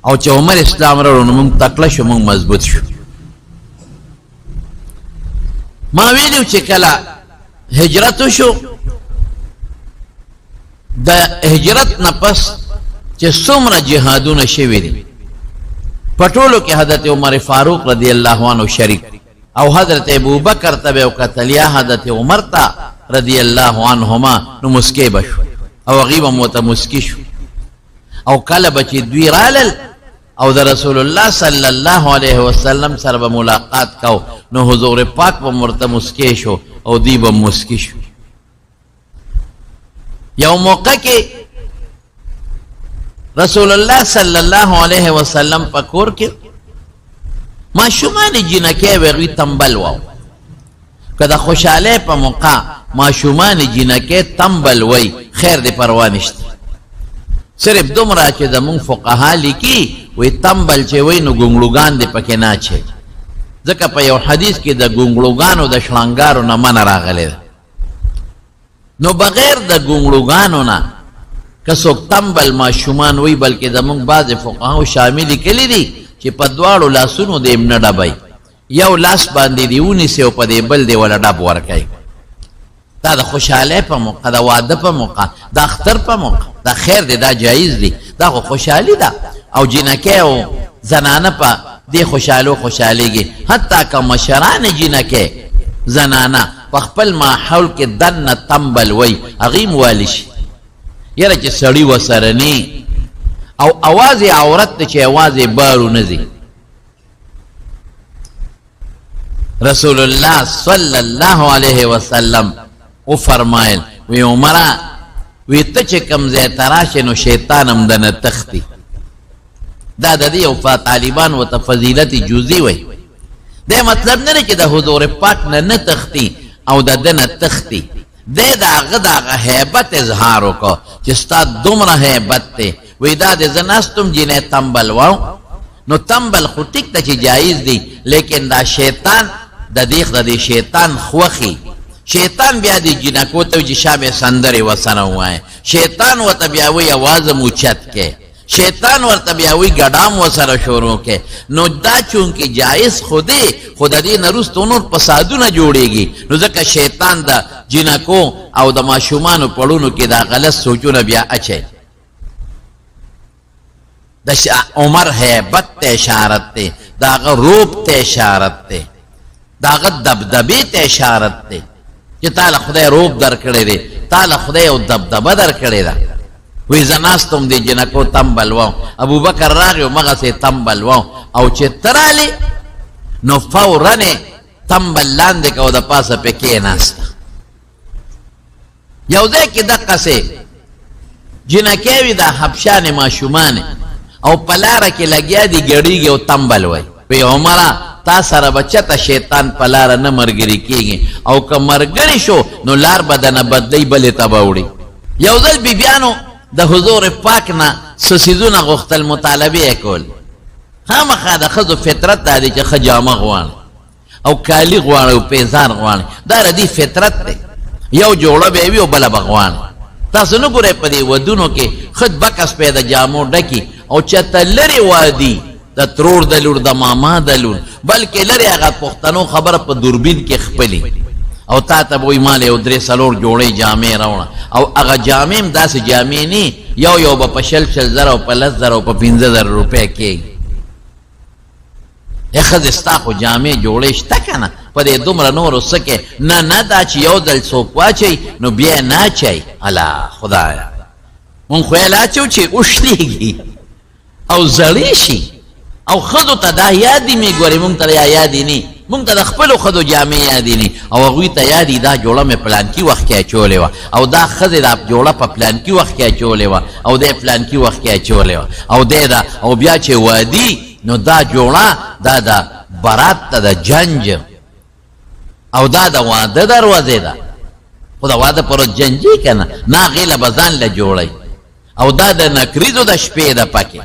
او چې عمر اسلام راوړو نو موږ تکړه شو، موږ مضبوط شو. ما ویلو چې کله هجرت شو د هجرت نه پس چې څومره جهادونه شوي دي په ټولو کې حضرت عمر فاروق رضی الله عنه شریک او حضرت ابوبکر ته به وکتل یا حضرت عمر ته رضی الله عنهما نو مسکی بشو او هغوی به موته مسکی شو. او کله به چې دوی رالل او د رسول الله صلی الله علیه وسلم سره به ملاقات کو نو حضور پاک به ورته مسکی شو او دوی به مسکی شو. یو موقع کې رسول الله صلی الله علیه وسلم په کور کې ماشومان جنکې وغوی تنبل وو. که د خوشحالی په موقع ماشومان جنکې تنبل وی خیر دی پروا نشته. صرف دومره چې زمونږ فقها لیکي وی تنبل چې وی نو ګونګړوګان دی پکې نه اچوي. ځکه په یو حدیث کې د ګونګړوګانو د شړنګارو نه منع راغلی ده. نو بغیر د ګونګړوګانو نه که څوک تنبل ماشومان وی بلکې زمونږ بعضې فقهاو شاملي کلی دي چې په دواړو لاسونو دې نه ډبوي، یو لاس باندې دې ونیسي او په دې بل دې وله ډب ورکوي. دا د خوشحالۍ په موقع، د واده په موقع، د اختر په موقع دا خیر دی، دا جایز دی، دا خو خوشحالي ده. او جنکۍ او زنانه په دې خوشحالیږي. حتی که مشران جنکۍ زنانه په خپل ماحول کې دننه تنبل وی هغوی م والی شي یاره چې سړي ورسره نی او اواز عورت ته چې اواز بارو نه ځي. رسول الله صلی الله علیه وسلم او فرمایل وی عمره وی ته چې کوم ځای ته راشې نو شیطان هم دنه تختی. دا د دې او طالبان ورته فضیلت جزئی وی. دا مطلب نه دی چې د حضور پاک نه تختی او د ده نه تختی. دی د هغه د هغه هیبت اظهار وکړو چې ستا دومره هیبت دی. وی دا د زه ناستم جینۍ تنبل واو نو تنبل خو ټیک ته چې جایز دی، لیکن دا شیطان د دې شیطان خوښي. شیطان بیا د جنکو ته چې شابه سندرې ورسره ووایه، شیطان ورته بیا وایي اواز هم اوچت کې، شیطان ورته بیا وایي ګډام ورسره شروع کې. نو دا چونکې جایز خو دی، خو د دې نه وروسته نور فسادونه جوړېږي. نو ځکه شیطان د جنکو او د ماشومانو پړونو کې دا غلط سوچونه بیا اچوي. د عمر هیبت ته اشارت دی، د هغه روب ته اشارت دی، د هغه دبدبې ته اشارت دی چې تاله خدای روب در کړی دی، تاله خدای یو دبدبه در کړې ده. وی زه ناستم دی جنکو تنبل وم، ابوبکر راغی و مغسې تنبل وم او چې ته رالې نو فورا تنبل لاندې که او د پاسه پې کېناسته. یو ځای کې دقسې جنکۍ وي د حبشانې ماشومانې او پلاره کې لګیا دی ګړیږي او تنبل وای وی عمره تا سره بچته شیطان پلاره نه مرګري کېږي او که مرګري شو نو لار به دنه بدلی بلې ته به وړي. یو ځل بیبیانو د حضور پاک نه څه څیزونه غوښتل، مطالبې یې کول. خامخا د ښځو فطرت دا دی چې ښه جامه غواړي او کالي غواړي او پیزار غواړي، دا ردی فطرت دی. یو جوړه به وي او بله به غواړي. تاسو نه ګورئ په دې ودونو کې ښه بکس پې د جامو ډکي او چېرته لرې وادي د ترور د لور د ماما د لور، بلکې لرې هغه پښتنو خبره په دوربین کې خپلي او تا ته به وایي مال یو 3-4 جوړې جامې راوړه او هغه جامې هم داسې جامې نه یو به په شل زره او په 10,000 او په 15,000 روپۍ کېږي. ښځې ستا خو جامې جوړې شته که نه په دې دومره نورو څه کې نه دا چې یو ځل څوک واچوي نو بیا یې نه اچوي. الله خدایه مونږ خو یې لاچو چې اوښتېږي او زړې شي او ښځو ته دا یادې مې ګورې مونږ ته دا یادې نه، مونږ ته د خپلو ښځو جامې یادې نه او هغوی ته یادې دا جوړه مې پلانکي وخت کې اچولې وه او دا ښځې دا جوړه په پلانکي وخت کې اچولې وه او دی پلانکي وخت کې اچولې وه او دی دا او بیا چې وادي نو دا جوړه دا د برات ته د جنج او دا د واده دروازې ده، خو د واده پر ورځ جنجي که نه نه هغې له به ځان له جوړی او دا د نکریزو د شپې ده پکې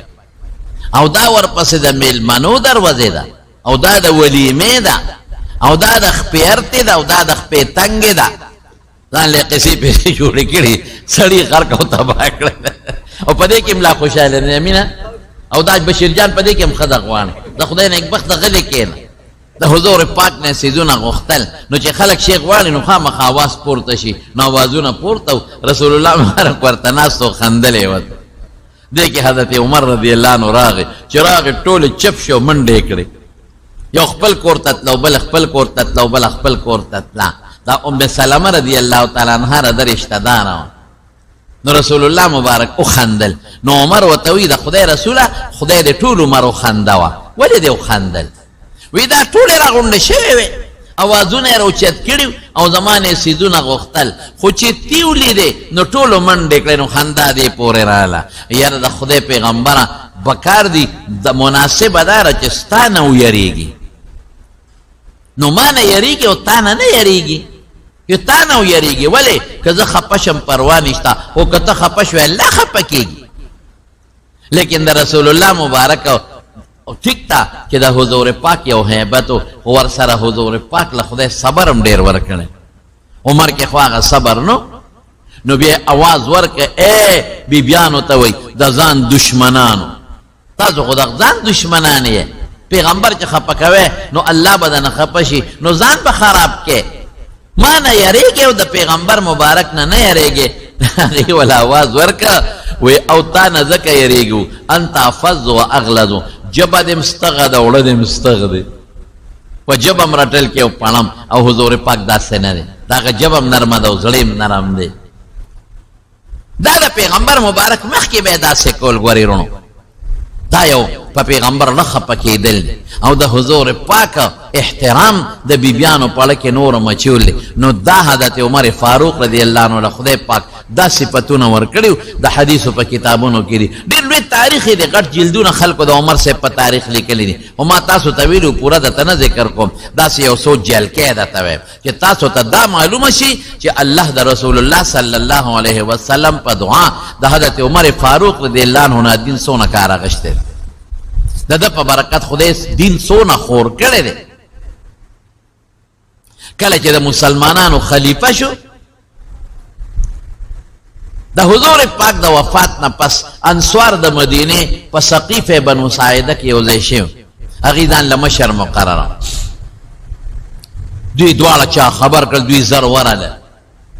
او دا ورپسې د میلمنو دروازې ده او دا د ولیمې ده او دا د خپې ارتې ده او دا د خپې تنګې ده. ځان له قصې پېسې جوړې کړي سړي غرق او تباه کړی او په دې کې هم لا خوشحاله نه مینه او دا بشیر جان په دې کې هم ښځه غواړي د خدای نه نېکبخته غلې کېنه د حضور پاک نه څیزونه غوښتل نو چې خلک شی غواړي نو خامخا اواز پورته شي نو اوازونه پورته رسول الله مبارک ورته ناست و خندلی وه. دې کې حضرت عمر رضی الله عنه راغی چې راغی ټولې چپ شو منډې کړې، یو خپل کور ته تله بل خپل کور ته تله بل خپل کور ته تله. دا ام سلمه رضی الله تعالی عنها د رشته داره وه. نو رسول الله مبارک وخندل نو عمر ورته وایي د خدای رسوله خدای دې ټول عمر وخندوه. ولې دې وخندل؟ وی دا ټولې راغونډې شوې وې اوازونه یې راوچت کړي او زما نه څیزونه غوښتل خو چې تی ولیدې نو ټولو منډې کړې نو خندا دې پورې راغله. یاره د خدای پیغمبره بکار دی د مناسبه داره چې ستا نه ویریږي نو ما نه یریږي او تا نه یریږي که تا نه ویریږي. ولې که زه خفه شم پروا نشته خو که ته خفه شوې الله خفه کېږي. لیکن د رسول الله مبارک ٹھیک تا چې د حضور پاک یو هیبت او ورسره حضور پاک له خدای صبر هم ډېر ورکړی. عمر کې خو هغه صبر نو بیا اواز ورکړه ای بیبیانو ته وایي د ځان دشمنانو، تاسو خو د ځان دشمنان یې، پیغمبر چې خفه کوئ نو الله به درنه خفه شي نو ځان به خراب کې. ما نه یریږي او د پیغمبر مبارک نه یریږي. هغې وله اواز ورکړه وی او تا نه ځکه یریږو انت افظ و اغلظ، جبه دې مستغه ده اوړه دې مستغه دی په جبه م رټل کې او پړم او حضور پاک داسې نه دی، د هغه جبه م نرمه ده او زړی م نرم دی. دا د پیغمبر مبارک مخکې به یې داسې کول. ګورې رونو دا یو په پیغمبر نه خفه کېدل دی او د حضور پاک احترام د بیبیانو په اړه کې نور مچول دی. نو دا حضرت عمر فاروق رضی الله عنه له خدای پاک دا صفتونه ورکړي د حدیثو په کتابونو کې دي. ډېر لوی تاریخ یې دی، غټ جلدونه خلکو د عمر صاحب په تاریخ لیکلی دي. خو ما تاسو ته ویلو پوره درته نه ذکر کوم، داسې یو څو جلکې درته وایم چې تاسو ته دا معلومه شي چې الله د رسول الله صلی الله علیه وسلم په دعا د حضرت عمر فاروق رضی الله عنه نه دین څونه کار اخیستی دی، د ده په برکت خدای دین څونه خور کړی دی. کله چې د مسلمانانو خلیفه شو د حضور پاک د وفات نه پس انصار د مدینې په سقیف بنو ساعده کې یو ځای شوي، هغې ځان له مشر مقرره. دوی دواړه چا خبر کړل دوی زر ورله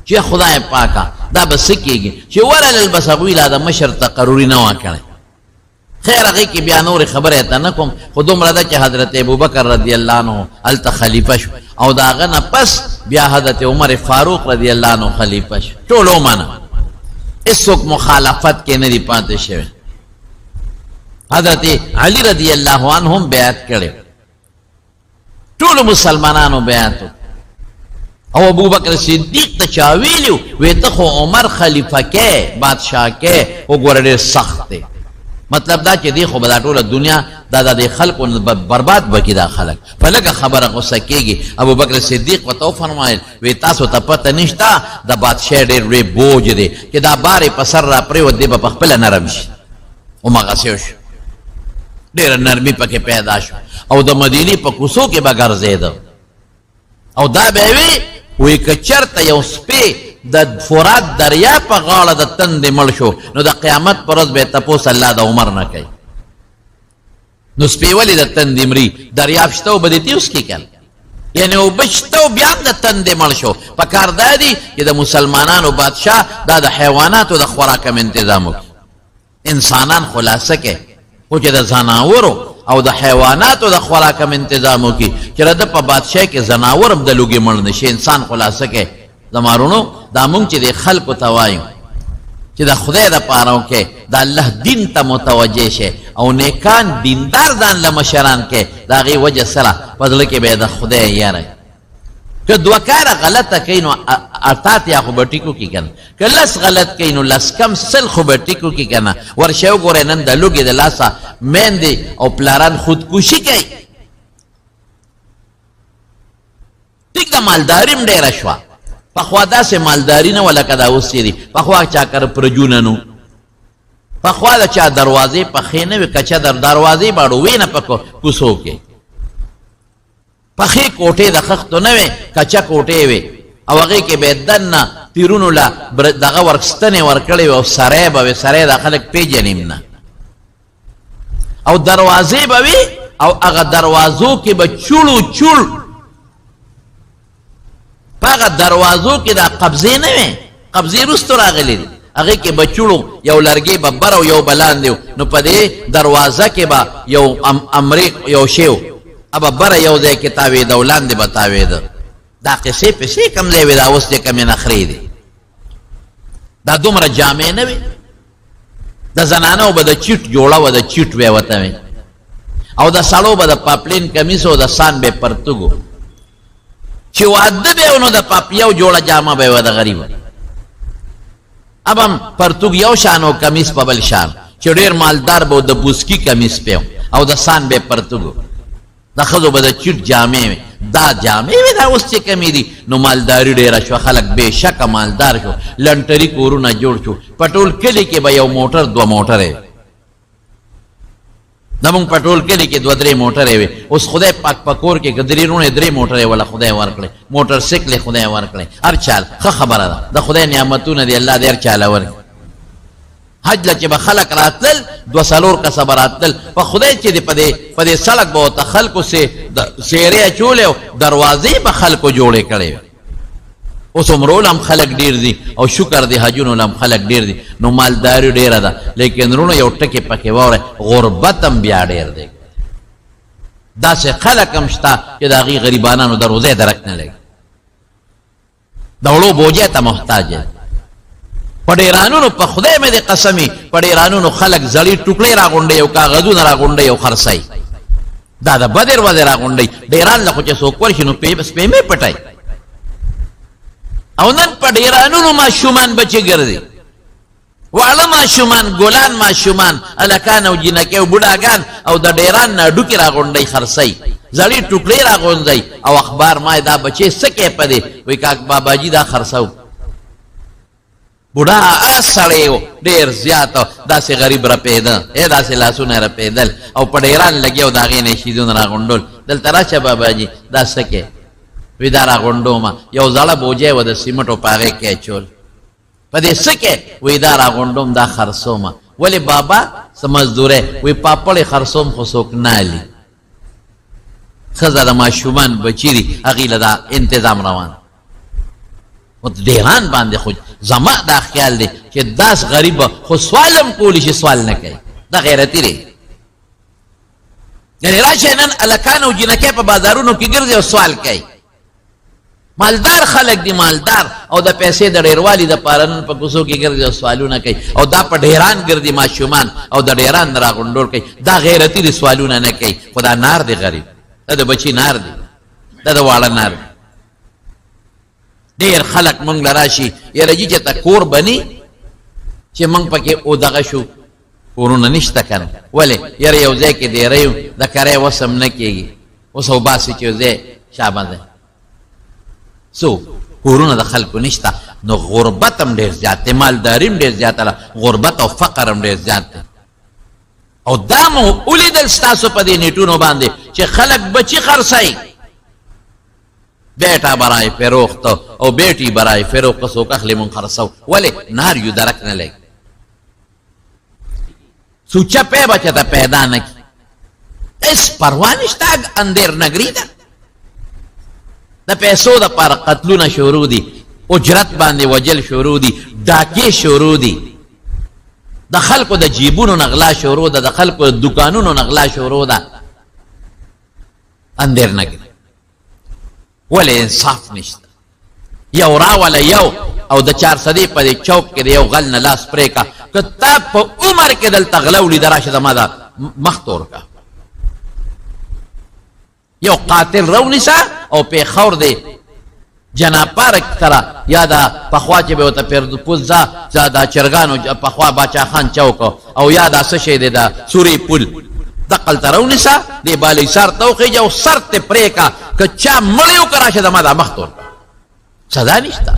چې خدای پاکه دا به څه کېږي چې ورلل بس هغوی لا د مشر تقرري نه وه کړی. خیر هغې کې بیا نورې خبرې ته نه کوم، خو دومره ده چې حضرت ابوبکر رضی الله عنه هلته خلیفه شو او د هغه نه پس بیا حضرت عمر فاروق رضی الله عنه خلیفه شو. ټول ومنه، هېڅوک مخالفت کې نه دي پاتې شوی. حضرت علی رضی الله عنه هم بیعت کړی، ټولو مسلمانانو بیعت او ابوبکر صدیق ته چا ویلي وی ته خو عمر خلیفه کې بادشاه کې وګوره ډېر سخت دی مطلب دا چې دی خو به دا ټوله دنیا دا د خلقو برباد بکې دا خلق په لږه خبره غصه کېږي. ابو بکر صدیق ورته وفرمایل وی تاسو ته پته نشته د بادشاه ډېر لوی بوج دی چې دا بار یې په سر را پرېوت دی به په خپله نرم شي. هماغسې وشو، ډېره نرمي پکې پیدا شو او د مدینې په کوڅو کې به ګرځېده او دا به وي وی که چېرته یو سپی د فرات دریا په غاړه د تندې مړ شو نو د قیامت پر ورځ به یې تپوس الله د عمر نه کوي. نو سپی ولې د تندې مري؟ دریاب شته او به دې تیوس کې کنه، یعنی اوبه شته او بیا هم د تندې مړ شو. په کار دا دی چې د مسلمانانو بادشاه دا د حیواناتو د خوراک هم انتظام وکړي. انسانان خلاصه کې خو چې د ځناورو او د حیواناتو د خوراک هم انتظام وکړي چې د په بادشاه کې ځناور هم د لوږې مړ نه شي. انسان خلاصه کې زمارونو دا مونږ چې د خلکو ته وایو چې د خدای دپاره وکې د الله دین ته متوجه شي او نیکان دیندار ځان له مشران کې د هغې وجه سره په زړه کې به یې د خدای یاره که دوه کاره غلطه کوي نو اتاتیا خو به ټیکو کي که نه، که لس غلط کوي نو لس کم سل خو به ټیکو کي که نه. ورشه وګورئ نن د لوږې د لاسه میندې او پلاران خودکشي کوي. ټیک ده مالداري هم ډېره شوه، پخوا داسې مالداري نه وه لکه دا اوس چې دي. پخوا چا کره پرجونه نو، پخوا د چا دروازې پخې نه وې، که چا در دروازې باړو وې نه په کوڅو کې، پخې کوټې د خښتو نه وې، کچه کوټې وې او هغې کې به یې دننه پیرونو له دغه ورکستنې ورکړې وې او سری به وې، سری دا خلک پېژنې هم نه، او دروازې به وې او هغه دروازو کې به چوړو چوړ په هغه دروازو کې دا قبضې نه وې، قبضې وروستو راغلې دي، هغې کې به چوړو یو لرګی به بر او یو به لاندې و، نو په دې دروازه کې به یو امریک یو شی و ابا بره یو ځای کې تاوېده او لاندې به تاوېده. دا قصې پسې کم ځای وې، دا اوس چې کمې نخرې دي. دا دومره جامې نه وې، د زنانو به د چیټ جوړه وه، د چیټ به یې ورته وې، او د سړو به د پاپلین کمیس او د سان به یې پرتوګ و. چې واده به یې نو د پاپیو جوړه جامه به یې وه د غریبه، اب هم پرتوګ یو شان او کمیس په بل شان، چې ډېر مالدار به د بوسکي کمیس پې او د سان به یې پرتوګ و. د ښځو به د چیټ جامې وې، دا جامې وې دا اوس چې کمې دي. نو مالداري ډېره شوه، خلک بې شکه مالدار شو، لنټري کورونه جوړ شو. په ټول کلي کې به یو موټر دوه موټرې، زمونږ په ټول کلي کې دوه درې موټرې وې. اوس خدای پاک په کور کې که درې روڼې درې موټرې وله خدای ورکړې، موټر سیکلې خدای ورکړې. هر چال ښه خبره ده، د خدای نعمتونه دی، الله دې هر چاله ورکړي. حج له چې به خلق راتلل، دوه څلور کسه به راتلل، په خدای چې دی په دې سړک به ورته خلکو څېرې اچولې او دروازې به خلکو جوړې کړې وې. اوس عمرو هم خلک ډېر دي او شکر دی حجونو هم خلک ډېر دي. نو مالداري ډېره ده، لیکن رونو یو ټکې پکې واورئ، غربت هم بیا ډېر دی. داسې خلک هم شته چې د هغې غریبانانو د روزۍ درک نه لګي، د وړو بوجۍ ته محتاج دی. په ډېرانونو په خدای مې دې قسمي، په ډېرانونو خلک زړې ټوکړې راغونډوي او کاغذونه راغونډوي او خرڅوي، دا د بدر ودې راغونډوي. ډېران له خو چې څوک ورشي نو سپېمې پټوي. او نن په ډېرانونو ماشومان بچې ګرځي، واړه ماشومان، ګلان ماشومان، هلکان او جینکې او بوډاګان، او د ډېران نه هډوکې راغونډوي خرڅوي، زړې ټوکړې راغونځوي. او اخبار ما دا بچې څه کوې په دې؟ وایي کاک باباجي دا خرڅو. بوډا سړی و ډېر زیات، داسې غریب رپېده، داسې لاسونه رپېدل او په ډېران لګیا او د هغې نه شیدونه راغونډول. دلته راشه باباجي دا څه کوې؟ وی دا راغونډومه. یو زړه بوجۍ و د سیمټو په هغې کې اچول. په دې څه کوې؟ وی دا راغونډوم، دا خرڅومه. ولې بابا څه مزدورۍ؟ وی پاپړې خرڅوم خو څوک نه علي. ښځه د ماشومان بچي دي، هغې له دا انتظام روان. ډېران باندې خو زما دا خیال دی چې داس غریب خو سوال هم کولی شي، سوال نه کوي، دا غیرتي دی. یعنې راشئ نن هلکان او جینکۍ په بازارونو کې ګرځي او سوال کوي. مالدار خلک دي، مالدار، او د پیسې د ډېروالي دپاره نن په کوڅو کې ګرځي او سوالونه کوي، او دا په ډېران ګرځي ماشومان او د ډېران نه راغونډول کوي. دا غیرتي دی، سوالونه نه کوي. خو دا نار دی غریب، دا د بچي نار دی، دا د واړه نار دی. ډېر خلک مونږ له راشي یاره جي چې ته کور بني چې مونږ پکې او دغه شو کورونه نشته کنه ولې یاره یو ځای کې دی ریو د کرای وسم نه کېږي اوس او باسي چې ځای شابه ده سو کورونه د خلکو نشته نو غربت هم ډېر زیات دی مالداري هم ډېر زیاته ده غربت او فقر هم ډېر زیات دی او دا مو ولیدل ستاسو په دې نیټونو باندې چې خلک بچي خرڅوي بیٹا برائے فروخت او بیٹی برائے فروخت سو کخلی من خرسو ولی نار یو درک نہ لے سوچا پہ بچا تا پیدا نکی اس پروانشتا اندر نگری دا دا پیسو دا پار قتلون شروع دی اجرت باندے وجل شروع دی ڈاکی شروع دی دا خلقو دا جیبونو نغلا شروع دا خلقو دا دکانونو نغلا شروع دا اندر نگری ولی انصاف نشتا یو راولا یو او دا 400 پا دی چوک که دی یو غل نلاس پریکا کتاب پا عمر که دل تغلولی دراش دا مادا مختور کا یو قاتل رو نسا او پی خور دی جناپارک ترا یا دا پخوا چه بیوتا پوزا دا چرگانو پخوا باچا خان چوکو او یا دا سشه دی دا سوری پول دقل ترو نسا دی بالی سار توقی جو سر تی پریکا که چا ملیو کراش دا مادا مختور کا صدا نشتا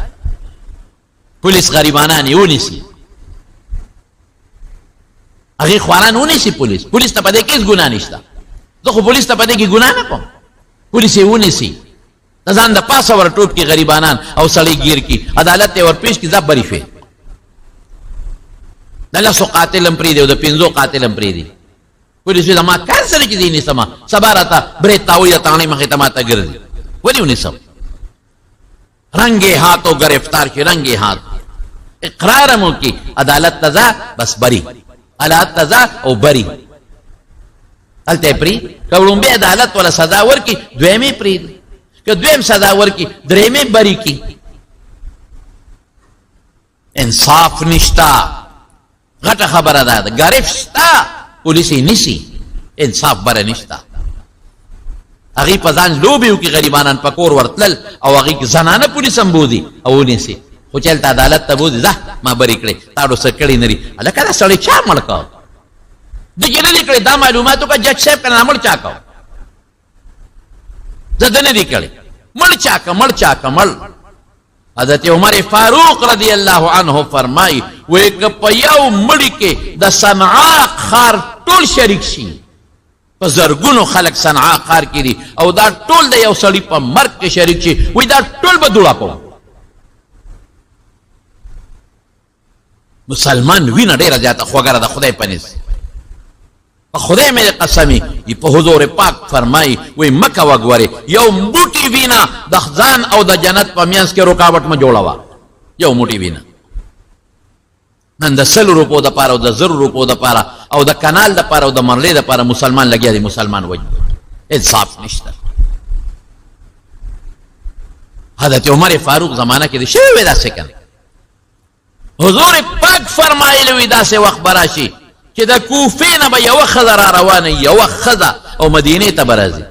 پولیس غریبانانی اونیسی اگه خواران اونیسی پولیس تا پده کس گناه نشتا تو خو پولیس تا پده کی گناه نکن پولیس اونیسی نزان دا پاسا ور ٹوپ کی غریبانان او سڑی گیر کی عدالت ور پیش کی زب بری شوی دا لسو قاتلم پریدی و دا پینزو قاتلم پریدی پولیس ویدہ ما کار سر چیزی نیستا ما سبارتا بریت تاوی دا تانی مخیطا ما تا گردی ولی انیسا رنگی ہاتھو گرفتار کی رنگی ہاتھ اقرارمو کی عدالت تزا بس بری عدالت تزا او بری علتے پری کولون بی عدالت والا سزاور کی دویمی پرید کہ دویم سزاور کی دریمی بری کی انصاف نشتا غٹ خبر دا گرفتا پولیسی نسی انصاف بر نشتا اگی پزان لوبیو کی غریبانان پکور ورتلل او اگی زنانه پولیسم بودی او نسی خو چلتا عدالت تا بودی زه ما بری کړي تاړو سکړی نری الکه دا سړی چا مړ کاو دغه نه کړي دا معلوماتو کا جج صاحب کنا مړ چا کاو زده نه کړي مړ چا کا مړ حضرت عمر فاروق رضی اللہ عنہ فرمائی وہ ایک پیاو مڑی کے دا صنعاء خار ټول شریک شي پا زرگونو خلق صنعاء خار کی دی او دا ټول دا یو سڑی پا مرگ کے شریک شي وی دا ټول با دوڑا کو مسلمان وینا ډیره جاتا خوگر دا خدای پنیس خدای میرے قسمی یہ پا حضور پاک فرمائی وی مکہ وگواری یو موٹی وینا دا خزان او دا جنت پا میانس کے رکاوٹ میں جوڑا یو موٹی وینا نن دا 100 روپو دا پارا او دا 0 روپو دا پارا او دا کنال دا پارا او دا مرلی دا پارا مسلمان لگیا دی مسلمان وجہ انصاف نشتا حضرت عمر فاروق زمانہ کی دی شوی دا سکن حضور پاک فرمائی لوی دا سے وقت براشی کہ دا کوفین با یو خضا را روانی یو خضا او مدینی تبرازی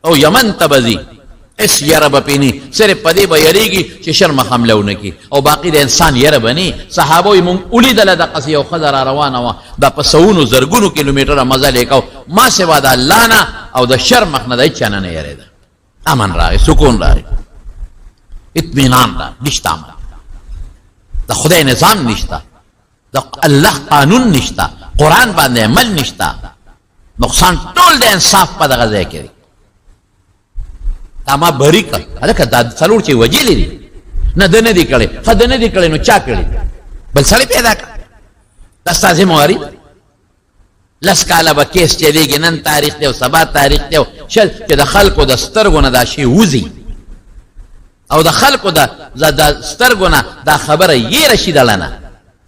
او یمن تبزی اس یرب پینی صرف پدی با یریگی چی شرم حملو نکی او باقی دا انسان یرب نی صحابوی من اولی دل دا قصی یو خضا را روانوا دا پسونو زرگونو کلومیٹر مزا لیکاو ما سوا دا لانا او دا شرم اخنا دا اچانا نیره دا امن راگی سکون راگی اطمینان را نشتا دا خدای نظام نشتا دا اللہ قانون نشتا قرآن باندې عمل نشتا نقصان ټول د انصاف په دغه ځای کې دا ما بری کړ هلکه دا څلور چې وجیلې دي نه ده نه دي کړی ښه ده نه دي کړی نو چا کړي بل سړی پیدا کړ دا ستا ذمواري لس کاله به کیس چلېږي نن تاریخ دی او سبا تاریخ دی او شل چې د خلکو د سترګو نه دا شی وځي او د خلکو د سترګو نه دا خبره یېره شي دلنه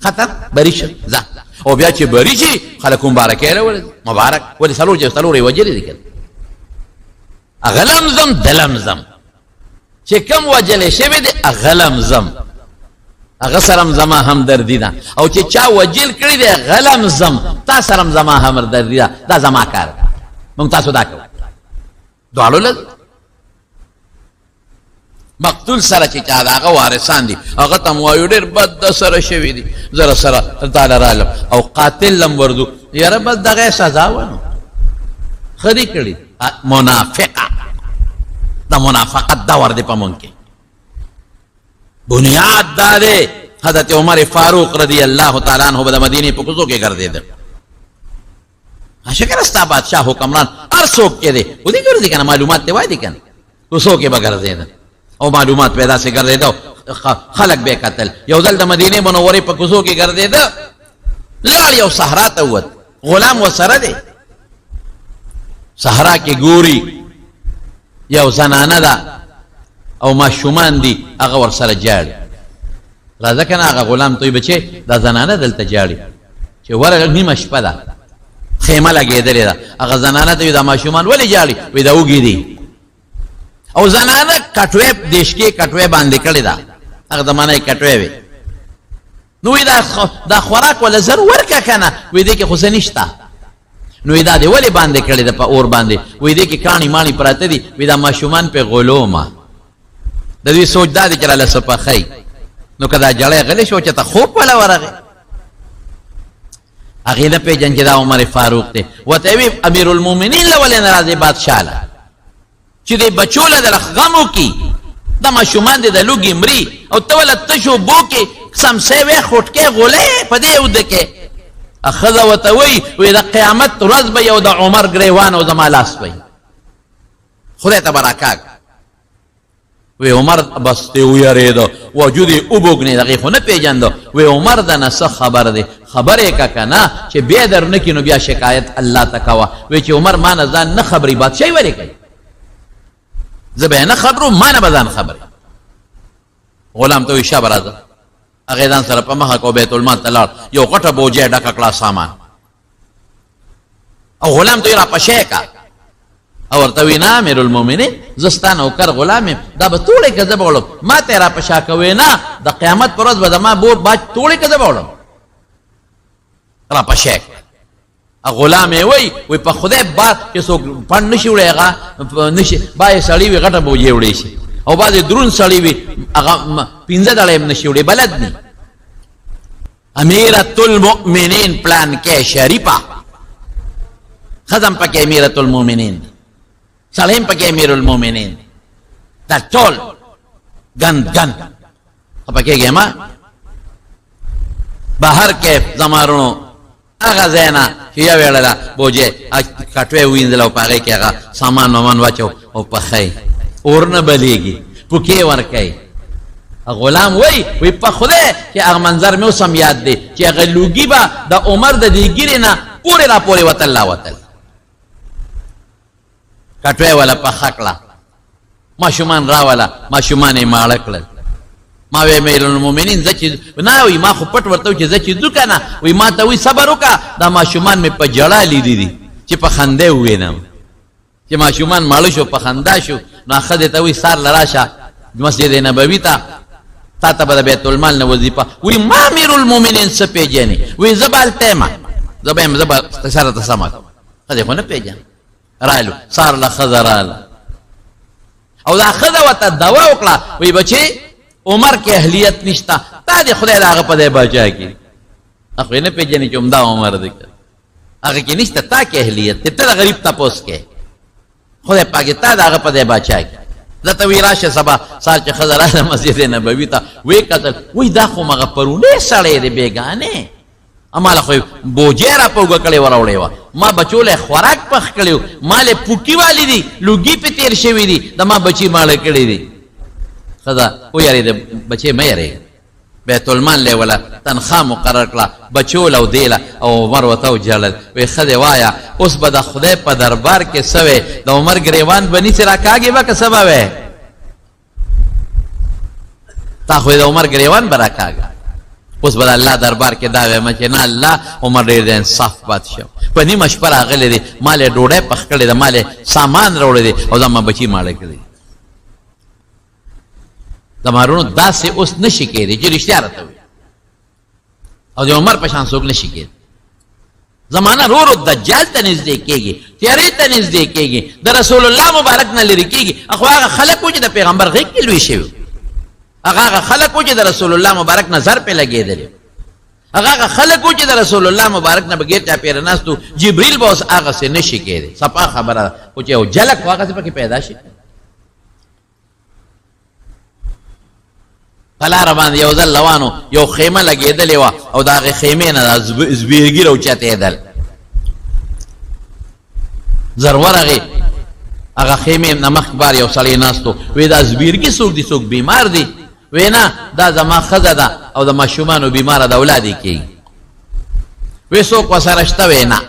خطر بری شو ځه او بیا چې بری شي خلک مبارکه راوړي مبارک ولې څلور وجلې دي کړه اغلم زم دلم زم چې کم وجلې شوی دی اغلم زم اغه سرم زما هم دردی ده او چې چا وجل کړی دی غلم زم تا سرم زما هم دردی ده دا زما کار مونږ تاسو دا کوو دواړو له مقتول سره چې چا د هغه وارثان دي هغه ته وایو ډېر بد د سره شوي دي زه سره تعالی رالم او قاتل لم وردو یاره بس دغه سزا ونو خدي کړي منافقه دا منافقت دا ورده په مونږ کې بنیاد دا دی حضرت عمر فاروق رضی اللہ تعالی عنہ به مدینه په کوڅو کې ګرځیدل شکر استا بادشاہ حکمران هر څوک کې دی و دې ګرځي کنه معلومات دی وای دي کنه کوڅو کې به ګرځیدل او معلومات پیدا سے ګرځیدل خلق به قتل یو ځل د مدینه منورې په کوڅو کې ګرځیدل لاړ یو صحرا ته ووت غلام وسره دی صحرا کې ګوري یو زنانه ده او ماشومان دي هغه ور سره جاړي راځه کنه هغه غلام توي بچي دا زنانه دلته جاړي چې ورغه نیمه شپه ده خیمه لګېدلې ده هغه زنانه ته دا ماشومان ولې جاړي وې دا وګي دي او زنانه کټوې دیشکې کټوې باندې کړې ده هغه زمانه کټوې وي نو دا خوراک ولا زر ورکه کنه وې دې کې خو نشته نو دا دی ولی باندې کړی د په اور باندې وې دې کې کانی مانی پراته دي وې دا ماشومان په غلومه د دې سوچ دا دی چې لاله سپخای نو کدا جړې غلې شو چې ته خوب ولا ورغه هغه نه پیژن چې دا عمر فاروق دی وته وی امیر المؤمنین لولې ناراضي بادشاہ لا چې دې بچوله د غمو کې دا ماشومان دې د لوګي مري او ته ول تشو بو کې سم سیوه خټ کې غلې په دې ود کې اخذ وتوي واذا قیامت ورځ به یو د عمر گریوان او زمالاس وي خدای تبارک وی عمر بس ته ویریدو وجودي وبوګنی دغه خو نه پیژاندو وی عمر د نس خبر دی خبره کا کنه چې به در نه کینو بیا شکایت الله تکوا وی چې عمر ما نه ځان نه خبري بادشاہي وری کوي زبه نه خبرو ما نه بزان خبر غلام ته شابه راځه هغه ځان سره په مخه کو بیت المال تلار یو غټه بوجه ډکه کلا سامان او غلام ته را پښه کا او ورته وینا امیر المؤمنین زستان او کر غلام دا به ټوله کذب وړو ما ته را پښه کوي نه د قیامت پر ورځ به ما بور باج ټوله کذب وړو را پښه غلام وی په خدای بار چې څوک پند نشي وړيغه نشي بای سړی وی غټه بوجه وړي شي او بعض درون سړی وی هغه پینځه دړې نشي وړي بلد ني امیرۃ المؤمنین پلان کې شریفه خدام پکې امیرۃ المؤمنین سلیم پکې امیر المؤمنین دا ټول گن پکې ما بهر کې زمارونو هغه زینا چې یو ویلا بوجه کټوي وینځل او پاره کې هغه سامان ومن واچو او پخې اورنه بلیږي پوکې ورکې غلام وی په خوده چې هغه منظر مې اوسم یاد دی چې هغه لوګي با د عمر د دیګری نه پورې را پورې وتل لا وتل کټوي ولا په خکړه ماشومان راولا ماشومان یې ماړه کړل ما وی امیر المؤمنین زچ نه وی ما خو پټ ورته چې زچ دکانه وی ما ته وی صبر وکا دا ماشومان مې په جړه لیدې دي چې په خنده وینم چې ماشومان ماړه شو په خندا شو نو خدای ته وی سار لراشه مسجد نبوی ته تا ته بیت المال نه وظیفه وی ما امیر المؤمنین څه پیژنې وی زبال تیما زبم زبال استشاره سمات خدای خو نه پیژن رالو سار له خزرال او دا خزه وته دوا وکړه وی بچي عمر کې اهلیت نشتا تا دې خدای داغه په دې بچا کی اخو نه پیژنې چې عمدا عمر دې هغه کې نشتا تا کې اهلیت ته غریب تاسو کې خدای پاک ته داغه په دې بچا کی زته وی راشه سبا سال چې خزر مسجد نبوی ته وی قتل وی دا خو مغه پرونه سړی دې بیگانه اماله خو بوجه را پوګه کړي وراوړې وا ما بچوله خوراک پخ کړیو مال پوکی والی دي لوګي په تیر شوی دي د ما بچی مال کړي دي خدا او یاري د بچي مې یاري بیت المال له ولا تنخواه مقرر کړه بچول او دیلا او عمر وته جلل وی خدای وایا اوس به د خدای په دربار کې سوي د عمر گریوان بني سره کاږي وکه سبب وي تا خو د عمر گریوان برکاګه اوس به الله دربار کې دا وي چې نه الله عمر ډېر انصاف بادشاہ په نیمه شپه راغلی دی مال ډوډۍ پخ کړی د مال سامان راوړی دی او زما بچی ماړه کړی زمارونو داسې اوس نشي کېدی چې رښتیا راته وي او د عمر په شان څوک نشي کېدی زمانہ رو رو دجال تا نزدیک کیگی، تیاری تا نزدیک کیگی، دا رسول اللہ مبارک نا لری کیگی. اخو آغا خلق ہو چی دا پیغمبر غیق کی لوی شوی، آغا خلق ہو چی دا رسول اللہ مبارک نظر پہ لگے دلی، آغا خلق ہو چی دا رسول اللہ مبارک نا بغیر چا پیر ناستو جبریل باس آغا سے نشی کے دے. سپا خبرہ ہو چی او جلک واغا سے پاکی پیدا شی پلا ربان یو ذل لوانو یو خیمه لگی دلی وا او دا غی خیمه نا زبیرگی رو چاته دل ضرور غی اگا خیمه نمخ بار یو سړی ناستو وی دا زبیرگی سوک دی سوک بیمار دی وی نا دا زما خزه دا او دا ماشومانو بیمار دا اولادی کی وی سوک وسرشتا وی نا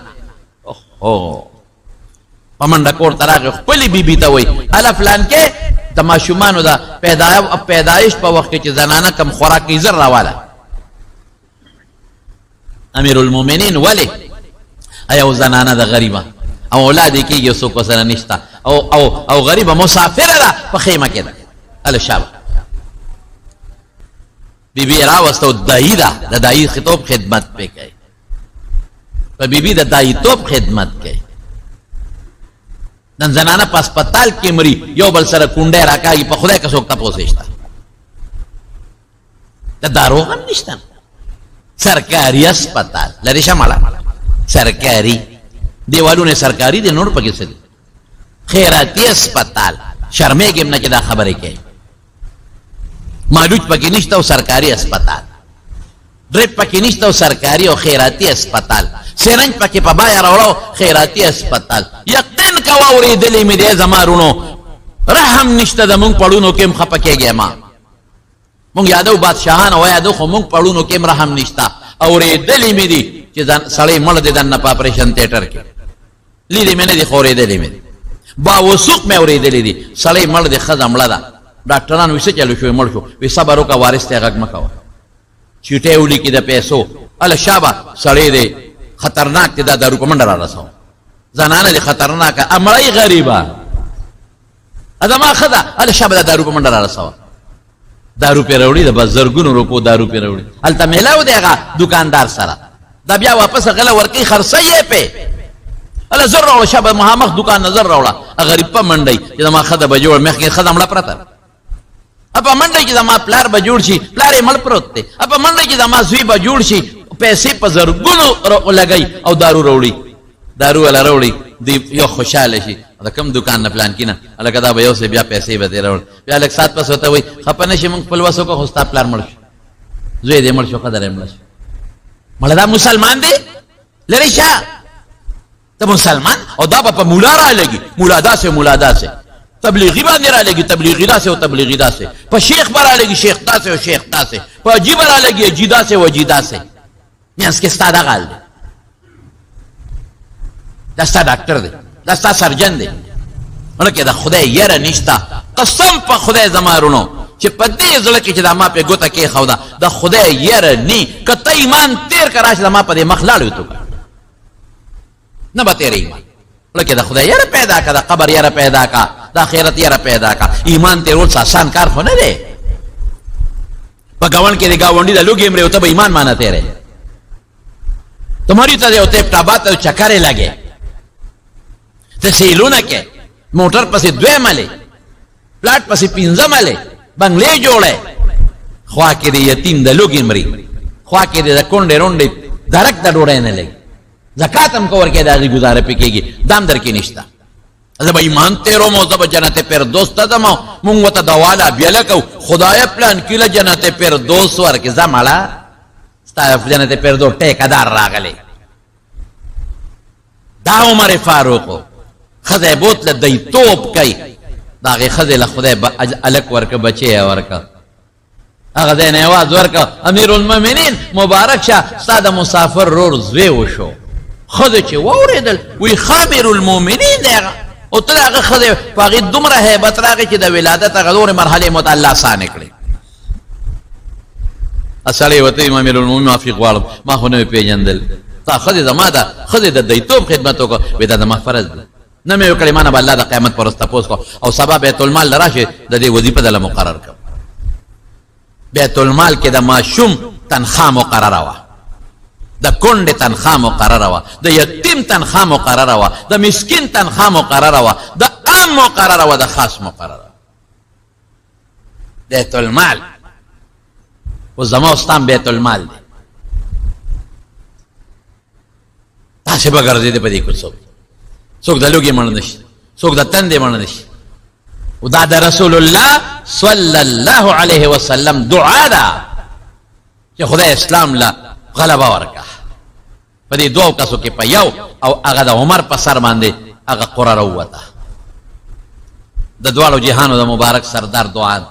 پمنډه کور تراغ خپلی بی بی تا وی الا فلان کې دا ماشومانو دا پیدایش پا وقت چی زنانا کم خوراکی زر روالا امیر المومنین ولی ایو زنانا دا غریبا او اولادی کی گی سوک وسنا نشتا او غریبا مسافر دا پا خیمہ کی دا الشابہ بی بی راوستو دائی دا دائی خطوب خدمت پہ گئی بی بی دا دائی توب خدمت گئی نن زنانا پا اسپتال کی مری یو بل سر کنڈے راکاگی پا خدای کا سوکتا پوسیشتا دا دارو غم نشتا سرکاری اسپتال لریشا مالا سرکاری دیوالو نے سرکاری دے نور پا کسی دی خیراتی اسپتال شرمے گیم نا چی دا خبرے کے مالوچ پا کی نشتا و سرکاری اسپتال ڈرپ پا کی نشتا و سرکاری و خیراتی اسپتال سرنج پا کی پا بایا روڑاو خیراتی اسپتال یقین کواوری دلی میں دے زمارونو رحم نشتا دا مونگ پڑونو کم خپکے گئے ماں مونگ یادو بادشاہان و یادو خو مونگ پڑونو کم رحم نشتا اوری دلی میں دی چی سڑی مل دے دن پا پریشن تیٹر کے لی دی میں نے دی خوری دلی میں دی باوسوق میں اوری دلی دی سڑی مل دی خز املا دا ڈاکٹران ویسے چلو شوی مل شو وی صبرو کا وارث تے غگ مکاو چیٹے اولی کی دا پیسو الشابہ سڑی دے خطرناک تی دا دارو کو منڈر آرساو زنانا دی خطرناک امرائی غریبا ادما خدا الشابہ دا دارو کو منڈر آرساو دارو پی روڑی دا بزرگون روپو دارو پی روڑی التا میلاو دے گا دکاندار سارا دا بیا واپس غلا ورکی خرسائیے پہ اللہ زر روڑا شابہ محامخ دکان نظر روڑا غریب پا منڈی جدا ما خدا بجوڑ میخی خدا مڑا پراتا اپا منڈی جدا ما پلار بجوڑ شی پلار مل پروت تے اپا منڈی جدا ما زوی بجوڑ شی پیسے پا زرگونو لگئی او دارو روڑی دارو والا روڑی دی یو خوشحال شی دا کم دکان نا پلان کی نا اللہ کدا با یو سے بیا پیسے با دے روڑ بیا لگ ساتھ پاس ہوتا ہوئی خپنشی منگ پلوسو کو خوستا پلار مرشو زوی دے مرشو قدر مرشو ملدا مسلمان دے لری شاہ تا مسلمان او دا پا مولا را لگی مولا دا سے تبلیغی باندے را لگی تبلیغی دا سے و تبلیغی دا سے پا شیخ برا لگی شیخ دا سے و شیخ دا سے پا جی برا لگی جی دا سے و جی دا سے میانس کے ستا دا غال دے دستا ڈاکٹر دے دستا سرجن دے انکہ دا خدای یر نشتا قسم پا خدای زمارونو چی پا دے زلکی چی دا ما پہ گوتا کے خودا دا خدای یر نی کتا ایمان تیر کراش دا ما پا دے مخلالو تو کر نبا تیر ایمان لکہ دا خدای یر پیدا کا دا قبر یر پیدا کا دا خیرت یر پیدا کا ایمان تیر روز آسان کار خو نہ دے پا گوان کے دے گاونڈی دا لوگ امرے ہوتا با ایمان مانا تیرے تمہاری تا دے ہوتے اپٹابات چکرے لگے تسیلونا کے موٹر پسی دوے ملے پلاٹ پسی پینزہ ملے بنگلے جوڑے خواہ کے دے یتیم دا لوگ امری خواہ کے دے دا کنڈے رونڈے درک دا ڈوڑے نہ لگے زکاة ہم کور کے داغی گزارے پکے گی دام در کی نشتا زبا ایمان تیرو مو زبا جنت پر دوستا دمو مونگوتا دوالا بیلکو خدای پلان کیلا جنت پر دوست ورکی زمالا ستایف جنت پر دو ٹیک دار راگلے دا عمر فاروقو خزے بوت لدی توب کئی داغی خزے لخدای علک ورکا بچے ورکا اغدین آواز ورکا امیر المومنین مبارک شاہ سادہ مسافر رور زویو شو خزے چے ووری دل وی خامر المومنین دیگا او تل اگر خزے پاگی دم رہے بطراغی چی دا ولادت اغدور مرحلی متعلہ سانکلے اسالی وطی امیر المومنین معافی قوالم ما خونوی پیجن دل تا خزے دا ما دا خزے دا دیتوب خدمتو کو ویدہ دا ما فرض دل نمی وکلی مانا با اللہ دا قیمت پر استپوس کو او سبا بیت المال لراشی دا دی وظیفہ دل مقرر کر بیت المال کے دا ما شم تنخواہ مقرر ہوا د کونډې تنخوا مقرره وه، د یتیم تنخوا مقرره وه، د مسکین تنخوا مقرره وه، د عام مقرره وه، د خاص مقرره. بیت المال و زما استان بیت المال دی. تاسې به ګرځېدې په دې کې څوک د لوږې مړ نه شي، څوک د تندې مړ نه شي. دا د رسول الله صلی الله علیه وسلم دعا ده چې خدای اسلام له غلبه ورکړه. په دې دوو کسو کې په یو او هغه د عمر په سر باندې هغه قره راووته. د دواړو جهانو د مبارک سردار دعا ده.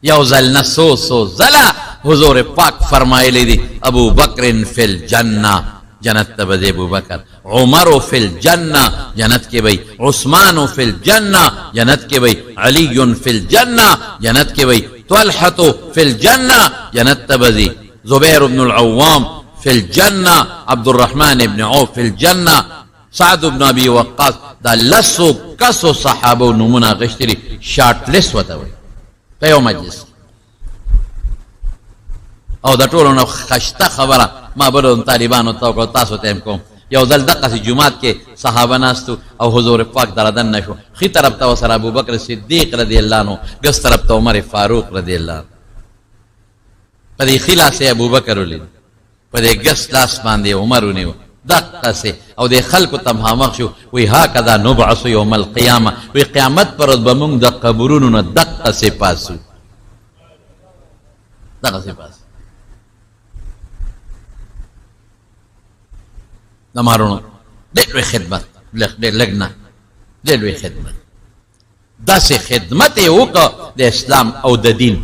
یو ځل نه څو ځله حضور پاک فرمایلی دی ابو بکر فی الجنه، جنت ته به ځي ابو بکر، عمر فی الجنه، جنت کې وی، عثمان فی الجنه، جنت کې وی، علی فی الجنه، جنت کې وی، طلحه فی الجنه، جنت ته به ځي، زبیر بن العوام فی الجنه، عبد الرحمن بن عوف فی الجنه، سعد بن ابي وقاص. دا لسو کسو صحابو نمونه غشتري شارټ لیست وته وي په یو مجلس. او د ټولو نه خشته خبره ما بلو طالبانو ته وکړه، تاسو ته هم کوم. یو ځل دقسې جومات کې صحابه ناستو او حضور پاک درادن نه شو. ښي طرف ته ورسره ابوبکر صدیق رضی الله عنه، ګس طرف ته عمر فاروق رضی الله عنه. په دې ښي لاس یې ابوبکر ولید، په دې ګس لاس باندې عمر ونیو دقسې. او د خلکو ته مخامخ شو، وی هکذا نبعث یوم القیامه، وی قیامت پر ورځ به موږ د قبرونو نه دقسې پاسو، دقسې پاسو. د مارونو ډېر لوی خدمت، ډېر لږ نه، ډېر لوی خدمت. داسې خدمت یې وکړه د اسلام او د دین.